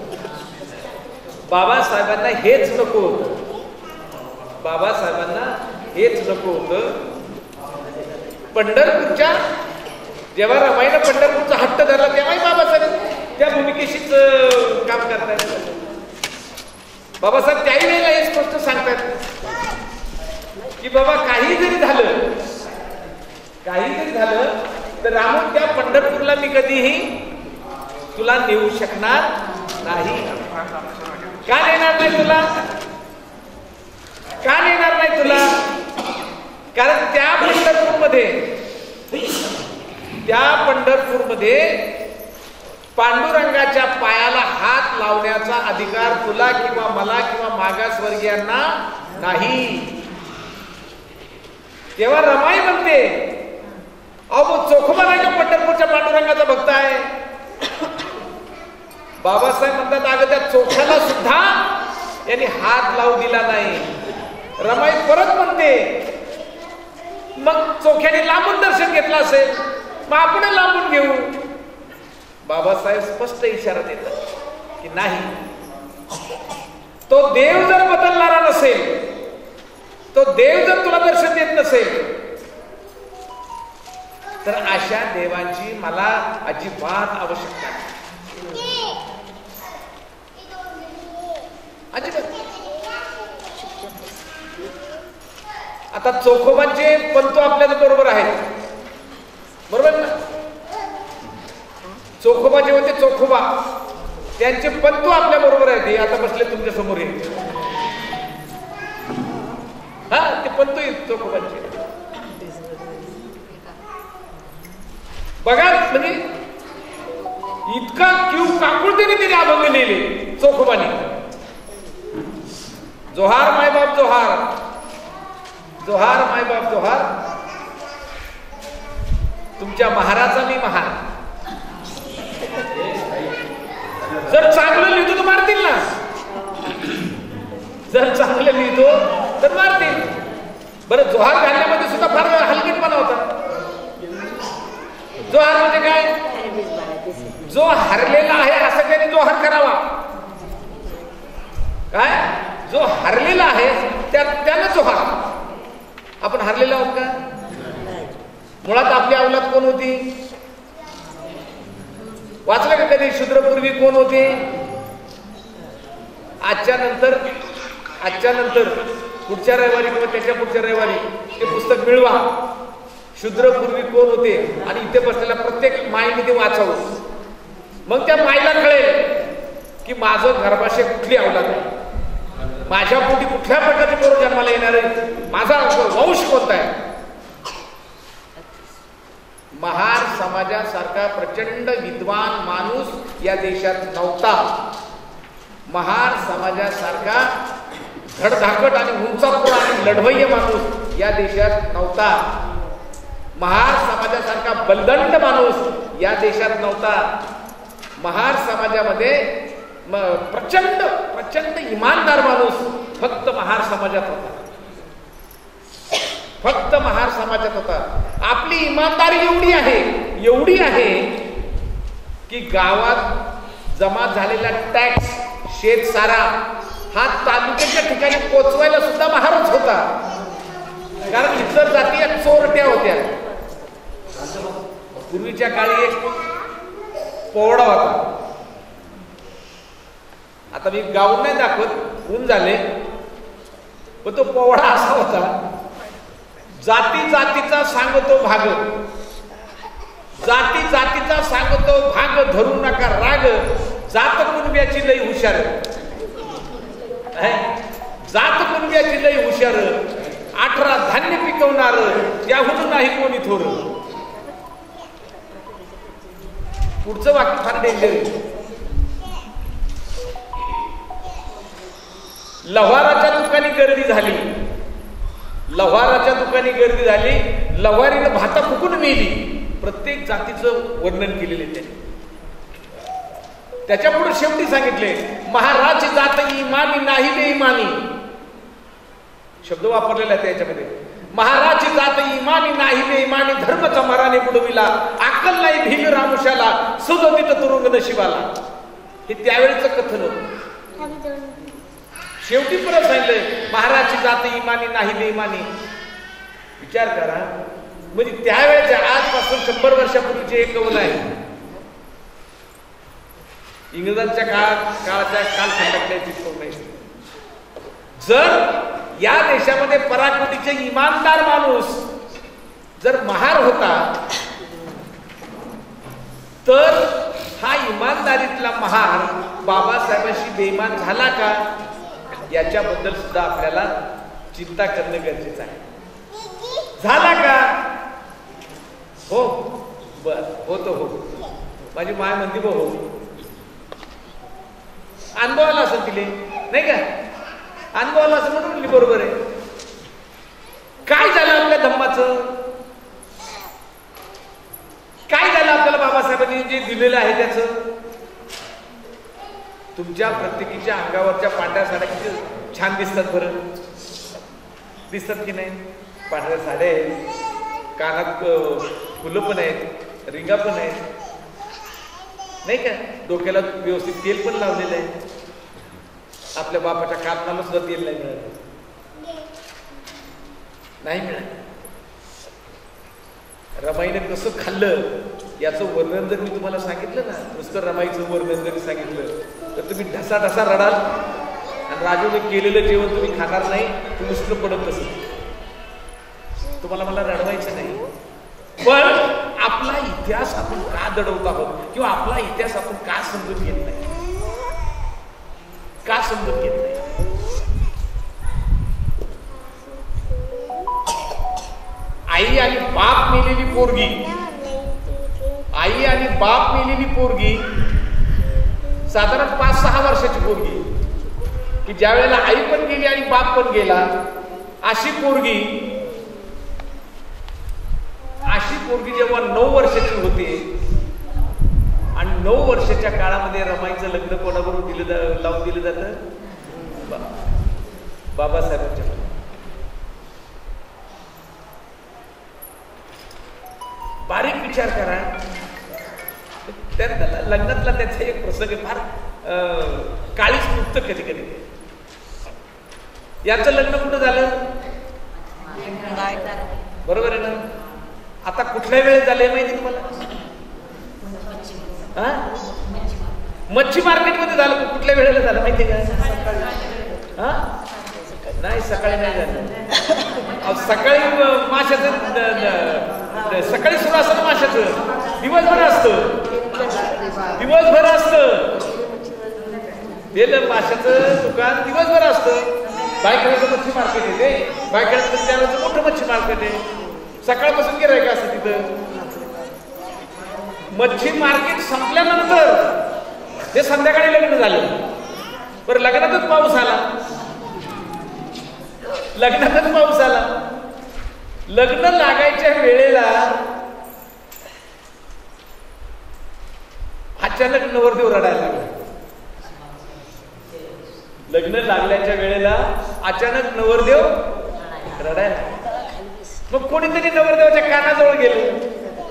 बाबासाहेबांना हेच नको होतं. बाबासाहेबांना हेच नको होतं. पंढरपूरच्या जेव्हा रमाईनं पंढरपूरचा हट्ट धरला तेव्हाही बाबासाहेब त्या भूमिकेशीच काम करतायत. बाबासाहेब त्याही वेळेला हे स्पष्ट सांगतात की बाबा काही जरी झालं तर रामू त्या पंढरपूरला मी कधीही तुला नेऊ शकणार नाही. का नेणार नाही तुला? का नेणार नाही तुला? कारण त्या पंढरपूरमध्ये पांडुरंगाच्या पायाला हात लावण्याचा अधिकार तुला किंवा मला किंवा मागासवर्गीयांना नाही. तेव्हा रमाई म्हणते, अहो चोखोबा नाही का पंढरपूरच्या पांडुरंगाचा भक्त आहे? बाबासाहेब म्हणतात, अगं त्या चोख्याला सुद्धा यांनी हात लावू दिला नाही. रमाई परत म्हणते, मग चोख्याने लांबून दर्शन घेतलं असेल, मग आपण लांबून घेऊ. बाबासाहेब स्पष्ट इशारा देतात की नाही, तो देव जर बदलणारा नसेल, तो देव जर तुला दर्शन देत नसेल, तर अशा देवांची मला अजिबात आवश्यकता नाही. अजिबात. आता चोखोबांचे पंतू आपल्या बरोबर आहेत, बरोबर ना? चोखोबा जे होते चोखोबा, त्यांचे पंतू आपल्या बरोबर आहेत. आता बसले तुमच्या समोर. हा, ते पंतू आहेत चोखोबांचे. बघा, म्हणजे इतका क्यू काकुळतेने त्याने अभंग लिहिले चोखोबाने. जोहार मायबाप जोहार, जोहार मायबाप जोहार, तुमच्या महाराजा मी महान. जर चांगलं लिहितो तर मारतील ना, जर चांगलं लिहितो तर मारतील. बरं, जोहार घालण्यामध्ये सुद्धा फार हलकीपणा होता. जोहार म्हणजे काय? जो हरलेला आहे असं त्याने जोहार करावा. काय? जो हरलेला आहे त्यानं जोहार. आपण हरलेला आहोत का? मुळात आपली अवलाद कोण होती? वाचलं का कधी? शूद्रपूर्वी कोण होते? आजच्या नंतर पुढच्या रविवारी किंवा त्याच्या पुढच्या रविवारी ते पुस्तक मिळवा. शूद्रपूर्वी कोण होते आणि इथे बसलेल्या प्रत्येक माईने ते वाचावं. मग त्या माईला कळेल की माझं गर्भाशय कुठली अवलाद आहे, माझ्या पोटी कुठल्या प्रकारचे पोरं जन्माला येणार आहे, माझा वंश कोणता आहे. महार समाजासारखा प्रचंड विद्वान माणूस या देशात नव्हता. महार समाजासारखा धडधाकट आणि उंचापुरा आणि लढवय्य माणूस या देशात नव्हता. महार समाजासारखा बलदंड माणूस या देशात नव्हता. महार समाजामध्ये प्रचंड प्रचंड इमानदार माणूस फक्त महार समाजात होता. फक्त महार समाजात होता. आपली इमानदारी एवढी आहे की गावात जमा झालेला टॅक्स, शेतसारा हा तालुक्याच्या ठिकाणी पोचवायला सुद्धा महारच होता. कारण इतर जाती या चोरट्या होत्या. पूर्वीच्या काळी एक पोवडा होता. आता मी गाऊन नाही दाखवत, ऊन झाले, पण तो पोवडा असा होता, जाती जातीचा सांगतो भाग, जाती जातीचा सांगतो भाग, धरू नका राग, जात कुणब्याची लई हुशार, जात कुणब्याची लई हुशार, 18 धान्य पिकवणार, त्याहून नाही कोणी थोर. पुढचं वाक्य फार डेंजर आहे. लव्हाराच्या दुकानी गर्दी झाली, लव्हाराच्या दुकानी गर्दी झाली, लव्हारीनं भाता फुकून मेली. प्रत्येक जातीचं वर्णन केलेले त्यांनी. त्याच्या पुढे शेवटी सांगितले, महाराज जात इमानी नाही बेईमानी, शब्द वापरलेला आहे त्याच्यामध्ये. महाराज जात इमानी नाही बेईमानी, धर्मचा मराने बुडविला, अक्कल नाही भील रामुशाला, सुदोदित तुरुंग नशिबाला. हे त्यावेळेचं कथन होतं. शेवटी परत सांगितलंय, महाराजची जात इमानी नाही बेईमानी. विचार करा, म्हणजे त्यावेळेच्या आजपासून 100 वर्षापूर्वीचे एक कवन आहे. इंग्रजांच्या काळाच्या कालखंडातल्या कवन आहे. जर या देशामध्ये पराकोटीचे इमानदार माणूस जर महार होता तर हा इमानदारीतला महार बाबासाहेबांशी बेईमान झाला का याच्याबद्दल सुद्धा आपल्याला चिंता करणं गरजेचं आहे. झाला का? हो, बर होतो हो. माझी माय म्हणते हो, अनुभवाला असं तिले नाही का, अनुभवाला असं म्हणून म्हणली बरोबर आहे. काय झालं आपल्या धम्माचं? काय झालं आपल्याला बाबासाहेबांनी जे दिलेलं आहे त्याचं? तुमच्या प्रत्येकीच्या अंगावरच्या पांढऱ्या साड्या किती छान दिसतात बरं, दिसतात की नाही? पांढऱ्या साड्या आहेत, कानात फुलं पण आहेत, रिंगा पण आहेत नाही का, डोक्याला व्यवस्थित तेल पण लावलेलं आहे. आपल्या बापाच्या कानाला सुद्धा तेल नाही मिळालं, नाही मिळालं. रमाईने कसं खाल्लं याचं वर्णन जर मी तुम्हाला सांगितलं ना, नुसतं रमाईचं वर्णन जरी सांगितलं तर तुम्ही ढसा ढसा रडाल आणि राजूने केलेलं जेवण तुम्ही खाणार नाही, तुम्ही नुसतं पडत तसं. तुम्हाला मला रडवायचं नाही, पण आपला इतिहास आपण का दडवत आहोत किंवा आपला इतिहास आपण का समजून घेत नाही, का समजून घेत नाही? आई आणि बाप मेलेली पोरगी, आई आणि बाप मेलेली पोरगी साधारण 5-6 वर्षाची पोरगी की ज्या वेळेला आई पण गेली आणि बाप पण गेला, अशी पोरगी जेव्हा 9 वर्षाची होते आणि 9 वर्षाच्या काळामध्ये रमाईचं लग्न कोणाबरोबर लावून दिलं जातं? बाबासाहेबांच्या. बारीक विचार करा, त्या लग्नातला त्याचा एक प्रसंग फार काळीच मुक्त कधी कधी. याचं लग्न कुठं झालं? बरोबर आहे ना? आता कुठल्या वेळेत झालंय माहिती तुम्हाला? मच्छी मार्केटमध्ये झालं. कुठल्या वेळेला झालं माहिती का? नाही, सकाळी नाही झालं. सकाळी माशाचं सकाळी सुरू असतं ना, माशाचं दिवसभर असतं, दिवसभर असतं ते माशाचं दुकान दिवसभर असतं. बायकाचं मच्छी मार्केट आहे ते, बायकाचं त्यावेळेचं मोठं मच्छी मार्केट आहे. सकाळपासून गिरायक असतं तिथं. मच्छी मार्केट संपल्यानंतर हे संध्याकाळी लग्न झालं. बरं, लग्नातच पाऊस आला, लग्नातच पाऊस आला. लग्न लागायच्या वेळेला अचानक नवरदेव रडायला लागला. लग्न लागल्याच्या वेळेला अचानक नवरदेव रडायला. मग कोणीतरी नवरदेवाच्या कानाजवळ गेलो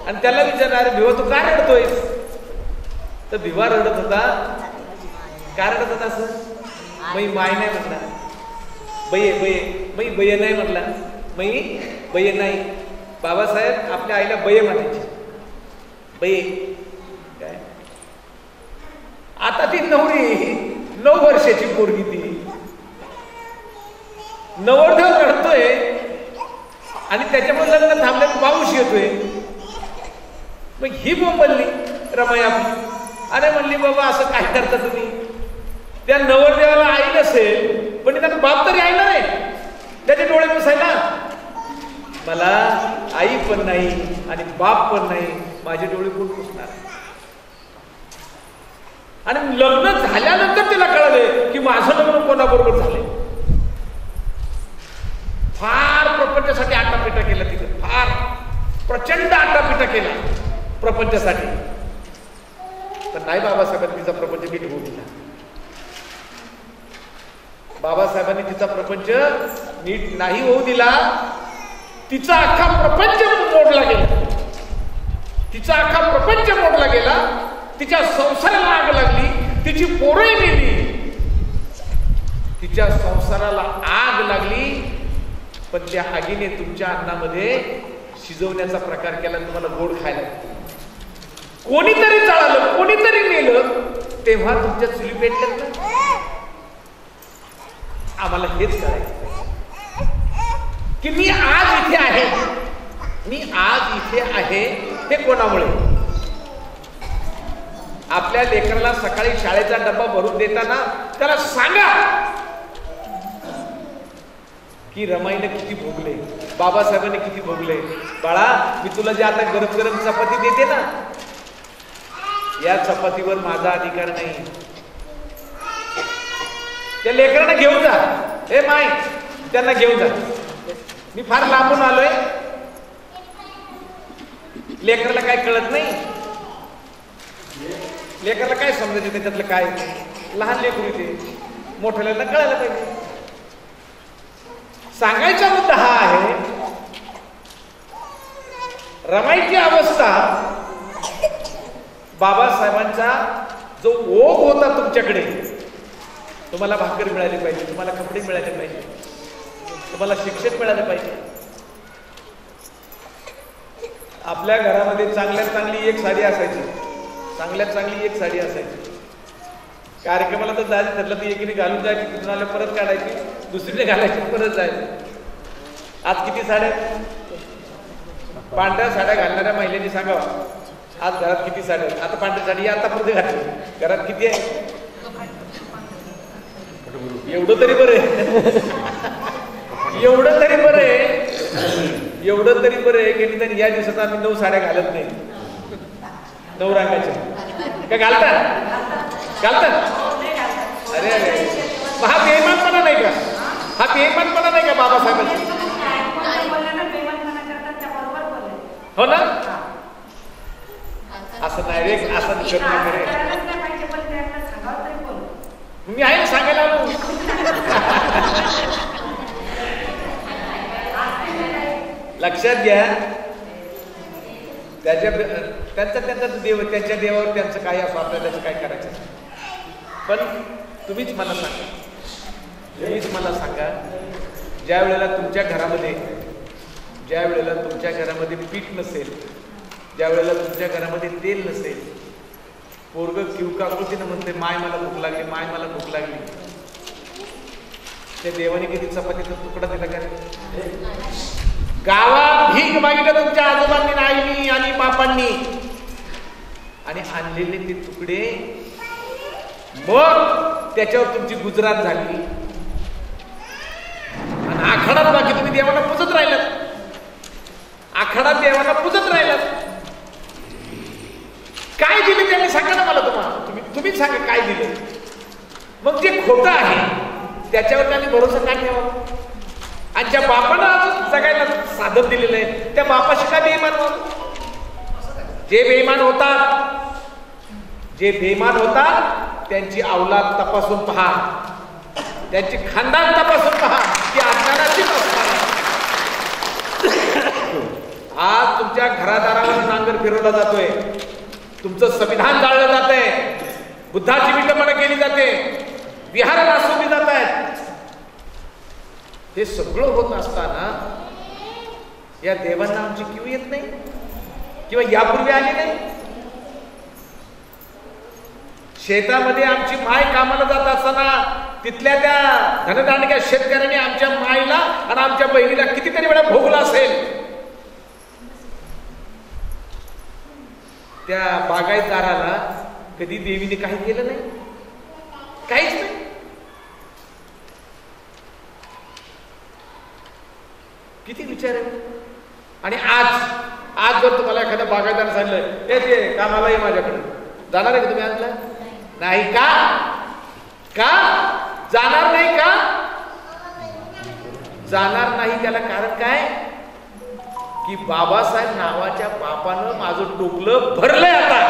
आणि त्याला विचारणार, भिवा तू का रडतोयस? तर भिवा रडत होता. का रडत होता? असं मै माय नाही म्हटला, बये बये मै बये नाही म्हटला, मै बये नाही. बाबासाहेब आपल्या आईला बये म्हणायचे, बये. काय आता ती नवरी 9 वर्षाची पोरगी, ती नवरदेव रडतोय आणि त्याच्यामुळे लग्न थांबल्याने पाऊस येतोय. मग ही बोंबलली रमाई आपली. अरे म्हणली, बाबा असं काय करता तुम्ही? त्या नवरदेवाला आई नसेल पण त्यांना बाप तरी आहे ना रे, त्याचे डोळे पुसायला. मला आई पण नाही आणि बाप पण नाही, माझे डोळे कोण पुसणार? आणि लग्न झाल्यानंतर तिला कळले की माझं लग्न कोणाबरोबर झालंय. फार प्रपंचासाठी आटापिटा केला तिथं, फार प्रचंड आटापिटा केला प्रपंचासाठी. पण नाही, बाबासाहेबांनी तिचा प्रपंच नीट होऊ दिला. बाबासाहेबांनी तिचा प्रपंच नीट नाही होऊ दिला. तिचा अख्खा प्रपंच मोडला गेला, तिचा अख्खा प्रपंच मोडला गेला. तिच्या संसाराला आग लागली, तिची पोरं गेली, तिच्या संसाराला आग लागली. पण त्या आगीने तुमच्या अन्नामध्ये शिजवण्याचा प्रकार केला, तुम्हाला गोड खायला. कोणीतरी जळालं, कोणीतरी मेलं, तेव्हा तुमच्या चुली पेटल्या. आम्हाला हेच करायचं की मी आज इथे आहे, मी आज इथे आहे हे कोणामुळे? आपल्या लेकराला सकाळी शाळेचा डब्बा भरून देताना त्याला सांगा की रमाईने किती भोगले, बाबासाहेबांनी किती भोगले. बाळा, मी तुला जे आता गरम गरम चपाती देते ना, या चपातीवर माझा अधिकार नाही. त्या लेकरांना घेऊन जा. हे माय, त्यांना घेऊन जा. मी फार लांबून आलोय. लेकराला काय कळत नाही. लेकराला काय समजायचं त्याच्यातलं काय? लहान लेकरू ते, मोठ्याला कळायला पाहिजे. सांगायचा मुद्दा हा आहे, रमाईची अवस्था बाबासाहेबांचा जो ओघ होता तुमच्याकडे, तुम्हाला भाकर मिळाली पाहिजे, तुम्हाला कपडे मिळाले पाहिजे, तुम्हाला शिक्षण मिळाले पाहिजे. आपल्या घरामध्ये चांगल्यात चांगली एक साडी असायची, चांगल्यात चांगली एक साडी असायची. कार्यक्रमाला तर जायचं ठरलं तर एकीने घालून जायची, तिथून आल्या परत काढायची, दुसरीने घालायची, परत जायचं. आज किती साड्या? पांढऱ्या साड्या घालणाऱ्या महिलेने सांगावा, आज घरात किती साड्या? आता पांढरी साडी आता पुढे घातली, घरात किती आहे? एवढं तरी बरं आहे. एवढं तरी बरं आहे, एवढं तरी बरं आहे की निदान या दिवसात आम्ही 9 साड्या घालत नाही. 9 रंगाच्या काय घालतात? घालतात? अरे अरे, हा बेईमानपणा नाही का? हा बेईमानपणा नाही का बाबासाहेबांचा? हो ना? असं डायरेक्ट असं दिसत नाही करे. मी आहे सांगायला आलो. लक्षात घ्या, त्यांचा देव, त्यांच्या देवावर त्यांचं काय असं आपल्याला त्याचं काय करायचं. पण तुम्हीच मला सांगा, ज्या वेळेला तुमच्या घरामध्ये पीठ नसेल, ज्या वेळेला तुमच्या घरामध्ये तेल नसेल, पोरग किवकाकुतीनं म्हणते माय मला भूक लागली, माय मला भूक लागली, त्या देवाने किती चपातीचा तुकडा दिला का? गावात भीक मागितलं तुमच्या आजोबांनी, आईनी आणि बापांनी, आणि आणलेले ते तुकडे, मग त्याच्यावर तुमची गुजरात झाली. आणि आखाडात बाकी तुम्ही देवाला पूजत राहिलात, आखाडात देवाला पूजत राहिलात. काय दिले त्यांनी सांगा ना मला. तुम्हीच सांगा काय दिले. मग जे खोटं आहे त्याच्यावर त्यांनी भरोसा काय ठेवा? आणि ज्या बापानं अजून जगायला साधन दिलेलं आहे त्या बापाशी काय बेईमान व्हावं? जे बेईमान होतात त्यांची औलाद तपासून पहा, त्यांची खानदान तपासून पहा, ती अज्ञानाचीच असणार. आज तुमच्या घरादारावर नांगर फिरवला जातोय, तुमचं संविधान जाळलं जात आहे, बुद्धाची विटंबना केली जाते, विहार नासवली जात आहेत. हे सगळं होत असताना या देवांना आमची किव येत नाही किंवा यापूर्वी आली नाही? शेतामध्ये आमची माय कामाला जात असताना तिथल्या त्या धनदांडक्या शेतकऱ्यांनी आमच्या माईला आणि आमच्या बहिणीला कितीतरी वेळा भोगला असेल. त्या बागायतदाराला कधी देवीने काही केलं नाही, काहीच नाही. किती विचार आहे. आणि आज जर तुम्हाला एखाद्या बागायतदाराने सांगितलं ते कामाला ये माझ्याकडे, जाणार आहे का तुम्ही? आणला नाही का जाणार नाही का? जाणार नाही. त्याला कारण काय की बाबासाहेब नावाच्या बापानं माझं टोपलं भरलंय. आता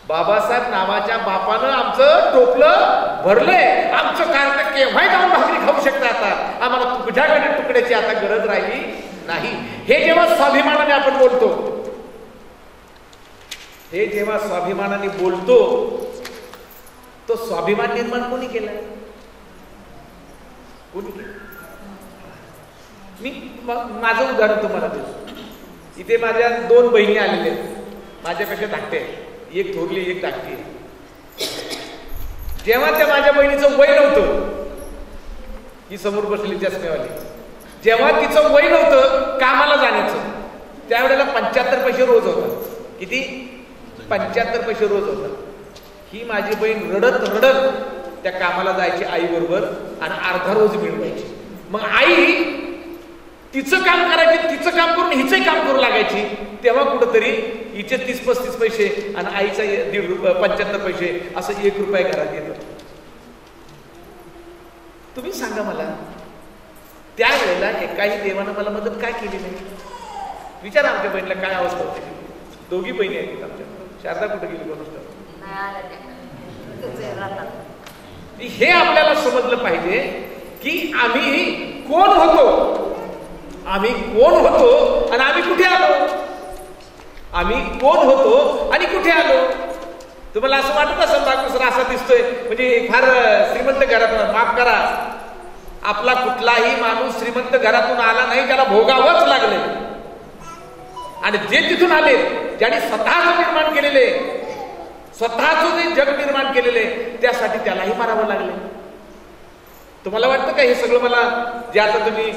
बाबासाहेब नावाच्या बापानं आमचं टोपलं भरलंय. आमचं कारण केव्हाही जाऊन भाकरी खाऊ शकता. आता आम्हाला तुझ्याकडे तुकड्याची आता गरज राहिली नाही. हे जेव्हा स्वाभिमानाने आपण बोलतो, हे जेव्हा स्वाभिमानाने बोलतो, तो स्वाभिमान निर्माण कोणी केला? कोणी केलं? मी माझं उदाहरण तुम्हाला देतो. इथे माझ्या 2 बहिणी आलेल्या आहेत, माझ्यापेक्षा धाकटे आहेत, एक थोरली एक धाकटी आहे. जेव्हा त्या माझ्या बहिणीचं वय नव्हतं ही समोर बसलेली चष्मेवाली, जेव्हा तिचं वय नव्हतं कामाला जाण्याचं, त्यावेळेला 75 पैसे रोज होता. किती? 75 पैसे रोज होता. ही माझी बहीण रडत रडत त्या कामाला जायची आई बरोबर आणि अर्धा रोज मिळवायची. मग आई तिचं काम करायची, तिचं काम करून हिचंही काम करू लागायची. तेव्हा कुठंतरी हिचे 30-35 पैसे आणि आईचा 75 पैसे असं 1 रुपया घरात येत. तुम्ही सांगा मला, त्यावेळेला एकाही देवानं मला मदत काय केली नाही? विचारा आमच्या बहिणीला काय अवस्था होती. दोघी बहिणी आहेत आमच्या. शारदा कुठे गेली कोण? हे आपल्याला समजलं पाहिजे की आम्ही कोण होतो, आम्ही कोण होतो आणि आम्ही कुठे आलो. आम्ही कोण होतो आणि कुठे आलो. तुम्हाला असं वाटत असेल बाकी असा दिसतोय म्हणजे फार श्रीमंत घरातून, माफ करा, आपला कुठलाही माणूस श्रीमंत घरातून आला नाही, त्याला भोगावंच लागले. आणि जे तिथून आले, ज्याने स्वतःच निर्माण केलेले, स्वतःच जे जग निर्माण केलेले, त्यासाठी त्यालाही मारावं लागले. तुम्हाला वाटतं का हे सगळं मला जे आता तुम्ही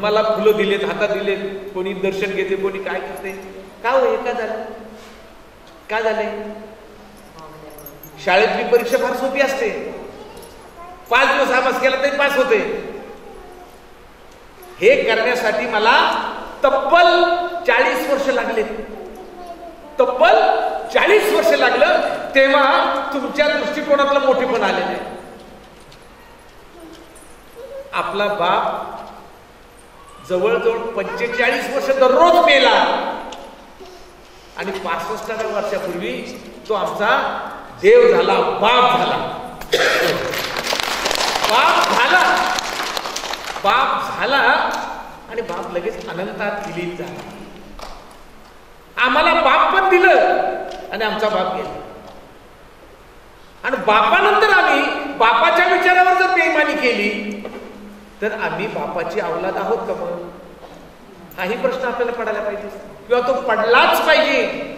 मला फुलं दिलेत, हातात दिलेत, कोणी दर्शन घेते, कोणी काय करते, का हो हे का झालं? का झाले? शाळेतली परीक्षा फार सोपी असते. 5 दिवस अभ्यास केला तरी पास होते. हे करण्यासाठी मला तब्बल 40 वर्ष लागले. तब्बल 40 वर्ष लागलं. तेव्हा तुमच्या दृष्टिकोनातलं मोठेपण आलेलं आहे. आपला बाप जवळजवळ 45 वर्ष दररोज मेला आणि 65व्या वर्षापूर्वी तो आमचा देव झाला, बाप झाला. बाप झाला, बाप झाला आणि बाप लगेच अनंतात विलीन झाला. आम्हाला बाप पण दिलं आणि आमचा बाप गेला. आणि बापानंतर आम्ही बापाच्या विचारावर जर बेईमानी केली तर आम्ही बापाची औलाद आहोत का? मग हाही प्रश्न आपल्याला पडायला पाहिजे किंवा तो पडलाच पाहिजे.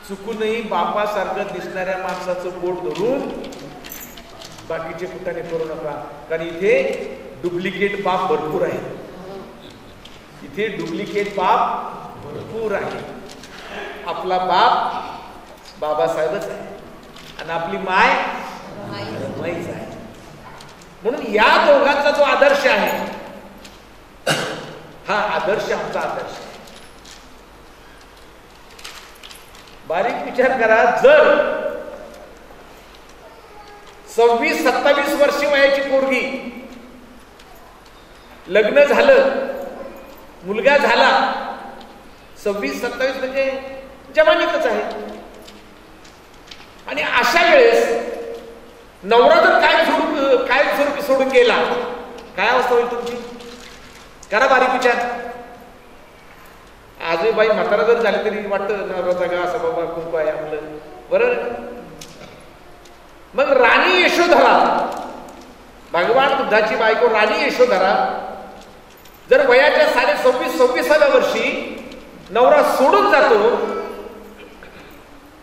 चुकूनही बापासारखं दिसणाऱ्या माणसाचं पोट धरून बाकीचे कुठाने करू नका. कारण इथे डुप्लिकेट बाप भरपूर आहे. इथे डुप्लिकेट बाप भरपूर आहे. आपला बाप बाबासाहेबच आहे आणि आपली माय माईच आहे. म्हणून या दोघांचा जो आदर्श आहे, हा आदर्श आमचा आदर्श आहे. बारीक विचार करा, जर 26-27 वर्ष वयाची पोरगी, लग्न झालं, मुलगा झाला, 26-27 म्हणजे जवानीतच आहे. आणि अशा वेळेस नवरा जर कायमस्वरूपी सोडून गेला, काय अवस्था होईल तुमची? करा बारीक विचार. आजही बाई म्हातारा जर झाली तरी वाटतं नवराचा गा असं बाबा कुंकू आहे आपलं, बरं. मग राणी यशोधरा, भगवान बुद्धाची बायको राणी यशोधरा, जर वयाच्या 26-27व्या वर्षी नवरा सोडून जातो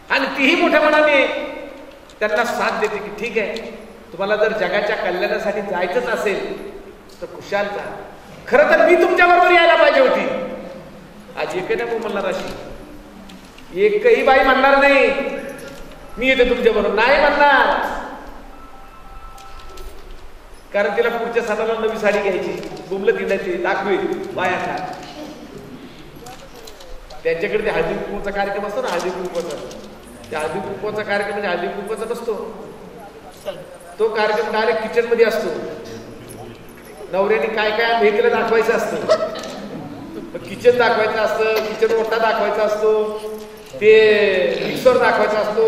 आणि तीही मोठ्या मनाने त्यांना साथ देते की ठीक आहे, तुम्हाला जर जगाच्या कल्याणासाठी जायचंच असेल तर खुशाल जा. खरं तर मी तुमच्या बरोबर यायला पाहिजे होती. आज एकही नको म्हणणार, अशी एकही बाई म्हणणार नाही मी येते तुमच्या बरोबर, नाही म्हणणार. कारण तिला पुढच्या सणाला नवी साडी घ्यायची, बुमलं दिंडायची, दाखवेल बायांना. त्यांच्याकडे ते हळदी कुंकूचा कार्यक्रम असतो ना, हळदी कुंकूचा. त्या हळदी कुंकूचा कार्यक्रम म्हणजे हळदी कुंकूचा नसतो, तो कार्यक्रम डायरेक्ट किचन मध्ये असतो. नवऱ्याने काय काय भेटलं दाखवायचं असतं. किचन दाखवायचं असतं, किचन मोठा दाखवायचा असतो, ते मिक्सर दाखवायचा असतो,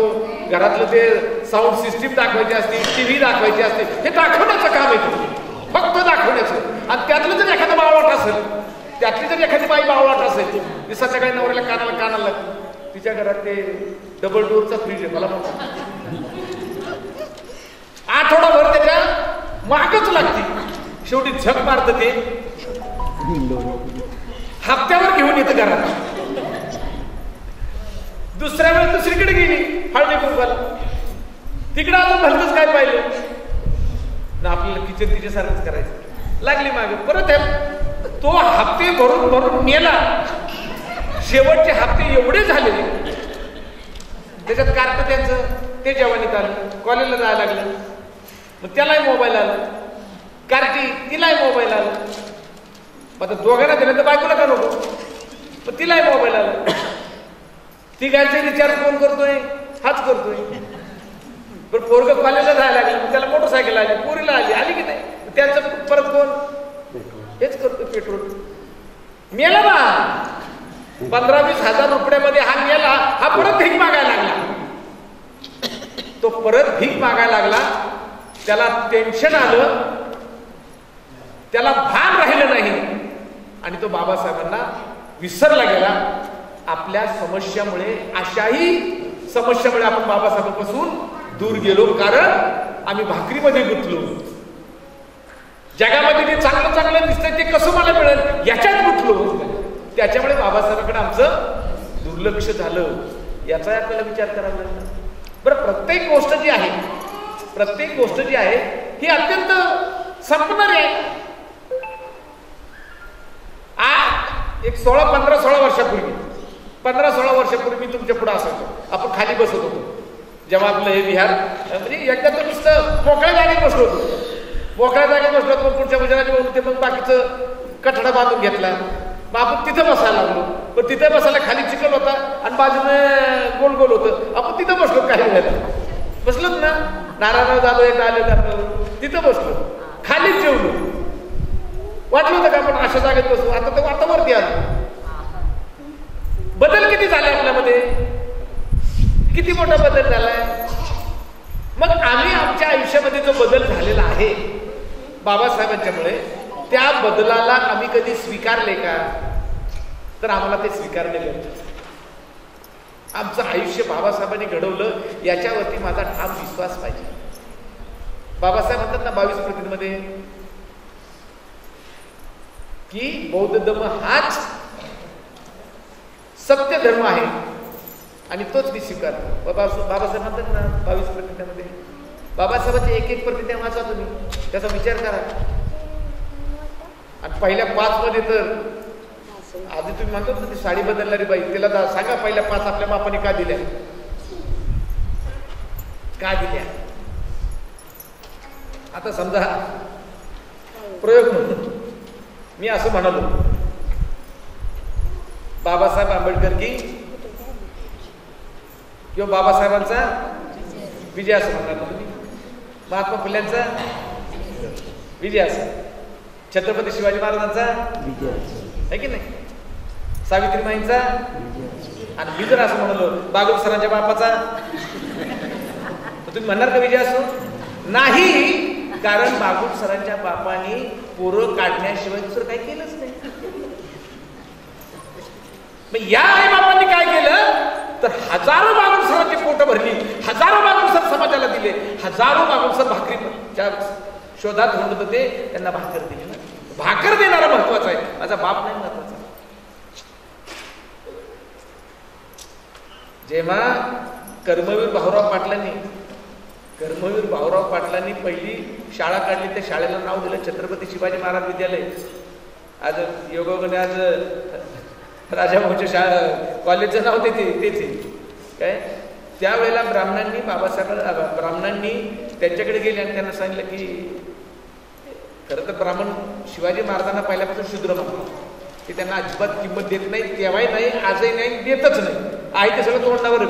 घरातलं ते साऊंड सिस्टीम दाखवायची असते, टीव्ही दाखवायची असते. हे दाखवण्याचं काम आहे, फक्त दाखवण्याचं. आणि त्यातलं जर एखादा बावळाट असेल, त्यातली जर एखादी बाई बावळाट असेल, दिवसाच्या काही नवऱ्याला कानाला लागतं. तिच्या घरात ते डबल डोअरचा फ्रीज आहे, मला म्हणतो आठवडाभर त्याच्या मागच लागते. शेवटी झक मारत ते हप्त्यावर घेऊन येतं घरात. दुसऱ्या वेळेस दुसरीकडे गेली हळदी कुंकवाला, तिकडं अजून भलतंच काय पाहिलं ना, आपल्याला किचन तिच्यासारखंच करायचं. लागली मागे परत तो हप्ते भरून भरून मेला. शेवटचे हप्ते एवढे झाले त्याच्यात कार्ट त्यांचं ते जवानीत आलं, कॉलेजला जायला लागलं. मग त्यालाही मोबाईल आला, कार्टी तिलाही मोबाईल आला. आता दोघांना दिलं तर बायकोला का नको, पण तिलाही मोबाईल आला. तिघांचे रिचार्ज कोण करतोय, हाच करतोय. पण पोरग कॉलेजला जायला लागलं, त्याला मोटरसायकल आली, पोरीला आली की नाही, त्यांचं परत कोण हेच करतो पेट्रोल. मेला ना 15-20 हजार रुपयामध्ये हा मेला. हा परत भीक मागायला लागला. तो परत भीक मागायला लागला. त्याला टेन्शन आलं, त्याला भान राहिलं नाही आणि तो बाबासाहेबांना विसरला गेला. आपल्या समस्यामुळे, अशाही समस्यामुळे आपण बाबासाहेबांपासून दूर गेलो, कारण आम्ही भाकरीमध्ये गुंतलो. जगामध्ये जे चांगलं चांगलं दिसतंय ते कसं मला मिळेल याच्यात गुंतलो. त्याच्यामुळे बाबासाहेबांकडे आमचं दुर्लक्ष झालं. याचा आपल्याला विचार करावा लागला. बरं, प्रत्येक गोष्ट जी आहे ही अत्यंत संपणारी आहे. एक 15-16 वर्षापूर्वी 15-16 वर्षापूर्वी मी तुमच्या पुढे असायचो. आपण खाली बसत होतो जेव्हा आपलं हे विहार, म्हणजे एकदा तर नुसतं मोकळ्या जागेत बसलो होतो. मोकळ्या जागेत बसलो होतो. पुढच्या गुजराती बोलून ते मग बाकीचं कठडा बांधून घेतला. मग आपण तिथं बसायला लागलो. पण तिथे बसायला खाली चिखल होता आणि बाजूने गोल गोल होतं. आपण तिथं बसलो. काही वेळेला बसलोच ना, नारायणराव जाधव एकदा आले होते, तिथं बसलो, खालीच जेवलो. वाटलं होतं का आपण अशा जागेत बसू. आता तर वातावरती आलो. बदल किती झाले आपल्यामध्ये, किती मोठा बदल झालाय. मग आम्ही आमच्या आयुष्यामध्ये जो बदल झालेला आहे बाबासाहेबांच्यामुळे, त्या बदलाला आम्ही कधी स्वीकारले का, तर आम्हाला ते स्वीकारणे गरजेचं. आमचं आयुष्य बाबासाहेबांनी घडवलं याच्यावरती माझा ठाम विश्वास पाहिजे. बाबासाहेब म्हणतात ना 22 प्रतिमध्ये की बौद्ध धर्म हाच सत्य धर्म आहे आणि तोच मी स्वीकारतो. बाबासाहेब म्हणतात ना 22 प्रतिज्ञामध्ये. बाबासाहेबांचे एक प्रतिज्ञा वाचा तुम्ही, त्याचा विचार करा. आणि पहिल्या 5 मध्ये तर आधी तुम्ही म्हणतो ना ती साडी बदलणारी बाई, तिला सांगा पहिल्या 5 आपल्या बापाने का दिल्या, का दिल्या. आता समजा प्रयोग म्हणून मी असं म्हणालो, बाबासाहेब आंबेडकर की किंवा बाबासाहेबांचा विजय असं म्हणणार तुम्ही, महात्मा फुल्यांचा विजय असं, छत्रपती शिवाजी महाराजांचा विजय आहे की नाही, सावित्रीबाईंचा, आणि मी जर असं म्हणालो बागुल सरांच्या बापाचा, तुम्ही म्हणणार का विजय असो? नाही, कारण बागुल सरांच्या बापाने पोरं काढण्याशिवाय दुसरं काही केलंच नाही. मग या आई बापांनी काय केलं तर हजारो बागुल सरांची पोटं भरली, हजारो बागुल सर समाजाला दिले, हजारो बागुल सर भाकरीच्या शोधात म्हणत होते, त्यांना भाकर दिली. भाकर देणारा महत्वाचा आहे, माझा बाप नाही महत्वाचा. जेव्हा कर्मवीर भाऊराव पाटलांनी पहिली शाळा काढली, त्या शाळेला नाव दिलं छत्रपती शिवाजी महाराज विद्यालय. आज योगायोगाने आज राजाभाऊच्या शाळा कॉलेजचं नाव तेच काय. त्यावेळेला ब्राह्मणांनी त्यांच्याकडे गेले आणि त्यांना सांगितलं की खरं तर ब्राह्मण शिवाजी महाराजांना पहिल्यापासून शूद्र म्हणतात, ते त्यांना अजिबात किंमत देत नाही, तेव्हाही नाही, आजही नाही, देतच नाही, आहे ते सगळं तोंडावर.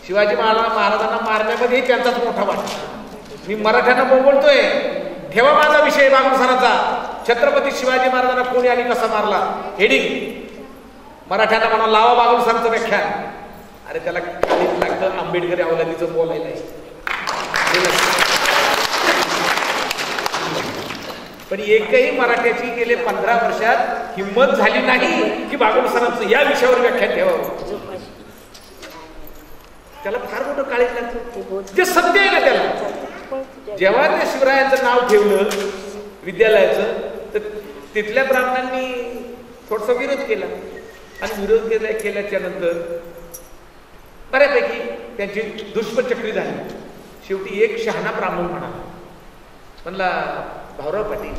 शिवाजी महाराजांना मारण्यामध्ये त्यांचाच मोठा वाटा. मी मराठ्यांना बोलतोय, ठेवा माझा विषय बागुल सरांचा, छत्रपती शिवाजी महाराजांना कोणी आणि कसा मारला, हेडिंग मराठ्यांना म्हणा लावा बागुल सरांचं व्याख्यान. अरे त्याला काहीच लागतं आंबेडकरी अवलादीचं बोलायला नाही. पण एकही मराठ्याची गेले 15 वर्षात हिंमत झाली नाही की बागुल सरांचं या विषयावर व्याख्यान ठेवावं. त्याला फार मोठं काळीज लागतं, जे सत्य आहे ना त्याला. जेव्हा ते शिवरायांचं नाव ठेवलं विद्यालयाचं, तर तिथल्या ब्राह्मणांनी थोडासा विरोध केला, आणि विरोध केल्याच्या नंतर बऱ्यापैकी त्यांची दुष्प्रचक्री झाली. शेवटी एक शहाणा ब्राह्मण म्हणाला, म्हणला भाऊराव पाटील,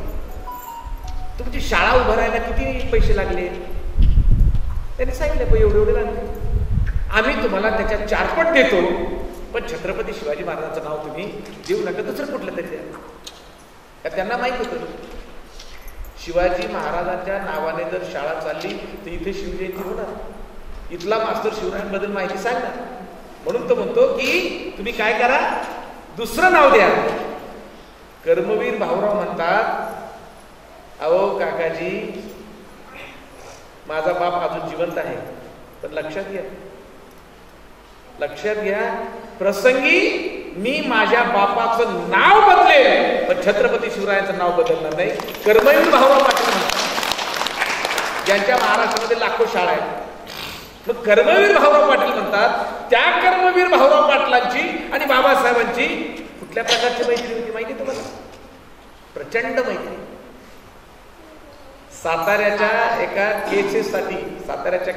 तुमची शाळा उभारायला किती पैसे लागले? त्यांनी सांगितलं एवढे लागले. आम्ही तुम्हाला त्याच्या 4 पट देतो, पण छत्रपती शिवाजी महाराजांचं नाव तुम्ही देऊ नका, दुसरं कुठलं तरी द्या. त्यांना माहित होतं शिवाजी महाराजांच्या नावाने जर शाळा चालली तर इथे शिवजयंती होणार, इथला मास्तर शिवरायांबद्दल माहिती सांगणार. म्हणून तो म्हणतो की तुम्ही काय करा, दुसरं नाव द्या. कर्मवीर भाऊराव म्हणतात, अहो काकाजी, माझा बाप अजून जिवंत आहे, पण लक्षात घ्या प्रसंगी मी माझ्या बापाचं नाव बदलेल, पण छत्रपती शिवरायांचं नाव बदलणार नाही. कर्मवीर भाऊराव पाटील म्हणतात, ज्यांच्या महाराष्ट्रामध्ये लाखो शाळा आहेत. मग कर्मवीर भाऊराव पाटील म्हणतात, त्या कर्मवीर भाऊराव पाटलांची आणि बाबासाहेबांची कुठल्या प्रकारची मैत्री होती माहिती तुम्हाला? प्रचंड मैत्री. साताऱ्याच्या एका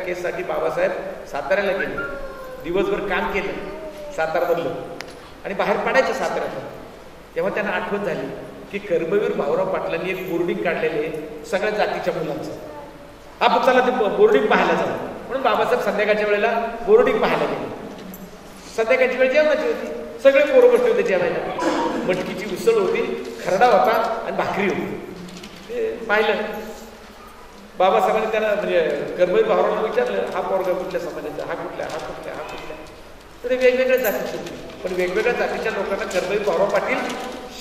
केससाठी बाबासाहेब साताऱ्याला गेले, दिवसभर काम केलं सातारमधलं आणि बाहेर पडायचं साताऱ्यातून. तेव्हा त्यांना आठवण झाली की कर्मवीर भाऊराव पाटलांनी एक बोर्डिंग काढलेले सगळ्या जातीच्या मुलांचं, आपण चला ते बोर्डिंग पाहायला जाऊ. म्हणून बाबासाहेब संध्याकाळच्या वेळेला बोर्डिंग पाहायला गेले. संध्याकाळची वेळ जेवणाची होती, सगळे पोरं बसले होते जेवायला. मटकीची उसळ होती, खरडा होता आणि भाकरी होती. ते पाहिलं. बाबासाहेबांनी त्यांना म्हणजे कर्मवीर भाऊरावांना विचारलं, हा पोरगा कुठल्या समाजाचा, हा कुठल्या. तर ते वेगवेगळ्या जातीचे होते, पण वेगवेगळ्या जातीच्या लोकांना कर्मवीर भाऊराव पाटील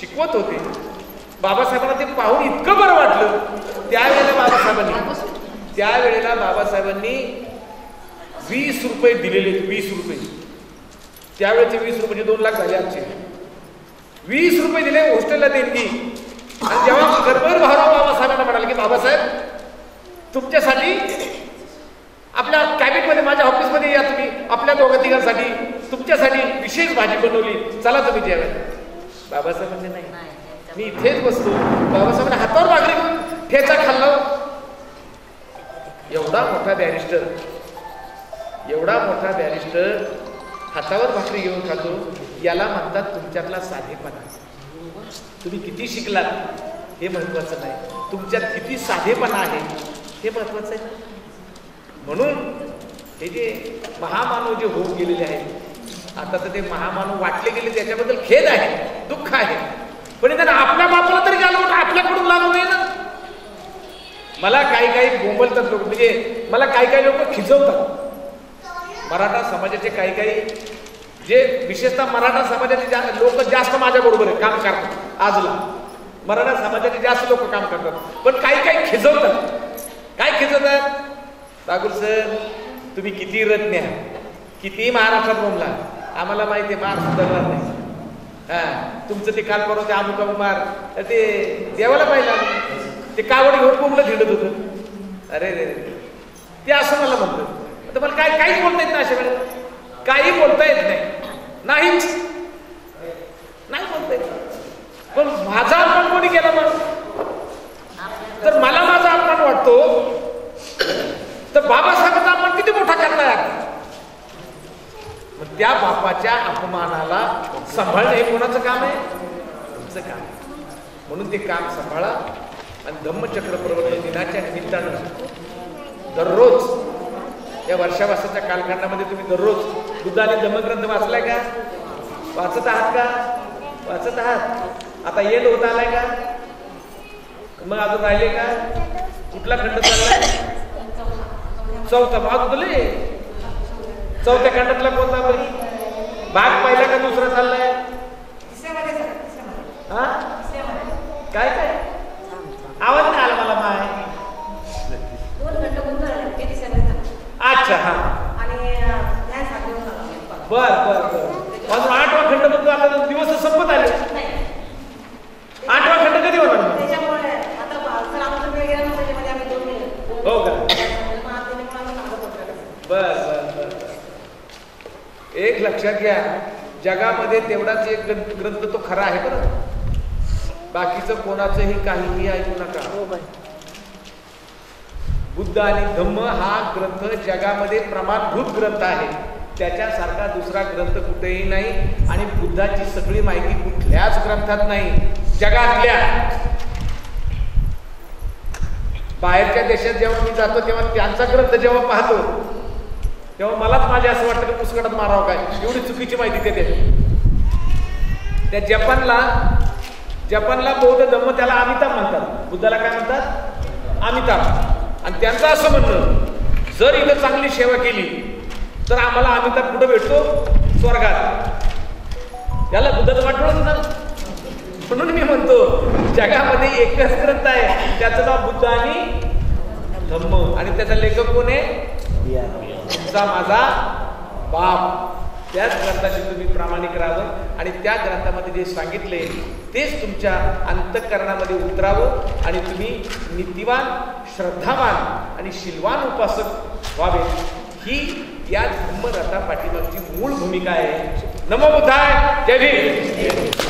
शिकवत होते. बाबासाहेबांना ते पाहून इतकं बरं वाटलं. त्यावेळेला बाबासाहेबांनी 20 रुपये दिलेले. 20 रुपये त्यावेळेचे 20 रुपये म्हणजे 2 लाख झाले आमचे. 20 रुपये दिले हॉस्टेलला देणगी. आणि जेव्हा कर्मवीर भाऊराव बाबासाहेबांना म्हणाले की बाबासाहेब तुमच्यासाठी आपल्या कॅबिनेटमध्ये माझ्या ऑफिसमध्ये या, तुम्ही आपल्या 2-3 तुमच्यासाठी विशेष भाजी बनवली, चला तुम्ही जेवायला. बाबासाहेब म्हणजे नाही, मी इथेच बसतो. बाबासाहेबांनी हातावर भाकरी घेऊन ठेचा खाल्ला. एवढा मोठा बॅरिस्टर हातावर भाकरी घेऊन खातो, याला म्हणतात तुमच्यातला साधेपणा. तुम्ही किती शिकलात हे महत्वाचं नाही, तुमच्यात किती साधेपणा आहे हे महत्वाचं आहे. म्हणून हे जे महामानव जे होऊन गेलेले आहेत, आता तर ते महामानव वाटले गेले त्याच्याबद्दल खेद आहे, दुःख आहे. पण त्यांना आपल्या बापाला तरी घालवून आपल्याकडून लागू नये ना. मला काही बोंबलतात लोक, म्हणजे मला काही लोक खिजवतात. मराठा समाजाचे काही जे विशेषतः मराठा समाजाचे लोक जास्त माझ्या बरोबर आहे काम करतात. आजला मराठा समाजाचे जास्त लोक काम करतात, पण काही खिजवतात. काय खिजवतात? राहुल सर तुम्ही किती रत्न आहात, किती महाराष्ट्रात बोंबला, आम्हाला माहिती आहे मार सुधारणार नाही. तुमचं ते काल परवा ते अमुक मार ते देवाला पाहिलं, ते कावड घेऊन बोंबलं झिंडत होतं. अरे रे ते असं मला म्हणतं. मला काहीच बोलता येत नाही अशा वेळेला, काही बोलता येत नाही बोलता येत. पण माझा अपमान कोणी केला? मग तर मला माझा अपमान वाटतो, तर बाबासाहेबांचा अपमान किती मोठा करणार? मग त्या बापाच्या अपमानाला सांभाळणं हे कोणाचं काम आहे? तुमचं काम. म्हणून ते काम सांभाळा. आणि धम्मचक्र प्रवर्तन दिनाच्या निमित्तानं दररोज या वर्षावासाच्या कालखंडामध्ये तुम्ही दररोज बुद्ध आणि धम्मग्रंथ वाचलाय का? वाचत आहात? आता येड होत आलाय का? मग अजून राहिले का? कुठला खंड चाललाय? 4था भाग बोलले. 4थ्या खंडातला कोणता भाग पहिला का दुसरा चाललाय? हा काय आवाज नाही आला मला. माय अच्छा हा बर 8वा खंड बघतो. आता दिवस संपत आले. 8वा खंड कधी होणार? हो का? बर एक लक्षात घ्या, जगामध्ये तेवढाच एक ग्रंथ तो खरा आहे बरं. बाकीचं कोणाचंही काहीही ऐकू नका. बुद्ध आणि धम्म हा ग्रंथ जगामध्ये प्रमाणभूत ग्रंथ आहे. त्याच्यासारखा दुसरा ग्रंथ कुठेही नाही आणि बुद्धाची सगळी माहिती कुठल्याच ग्रंथात नाही. जगातल्या बाहेरच्या देशात जेव्हा मी जातो तेव्हा त्यांचा ग्रंथ जेव्हा पाहतो तेव्हा मलाच माझे असं वाटतं की पुस्तकात मारावं काय, एवढी चुकीची माहिती देते. त्या जपानला बौद्ध धम्म त्याला अमिताभ म्हणतात, बुद्धाला काय म्हणतात? अमिताभ. आणि त्यांचं असं म्हणणं, जर इथं चांगली सेवा केली तर आम्हाला अमिताभ कुठं भेटतो? स्वर्गात. त्याला बुद्धाचं वाटलं ना. म्हणून मी म्हणतो जगामध्ये एकच ग्रंथ आहे, त्याचं नाव बुद्ध आणि धम्म, आणि त्याचा लेखक कोण आहे? तुमचा माझा बाप. त्याच ग्रंथाशी तुम्ही प्रामाणिक राहावं आणि त्या ग्रंथामध्ये जे सांगितले तेच तुमच्या अंतःकरणामध्ये उतरावं आणि तुम्ही नीतिवान, श्रद्धावान आणि शीलवान उपासक व्हावे. ही या धम्मरथा पाठीमागची मूळ भूमिका आहे. नमो बुद्धाय. जय भीम.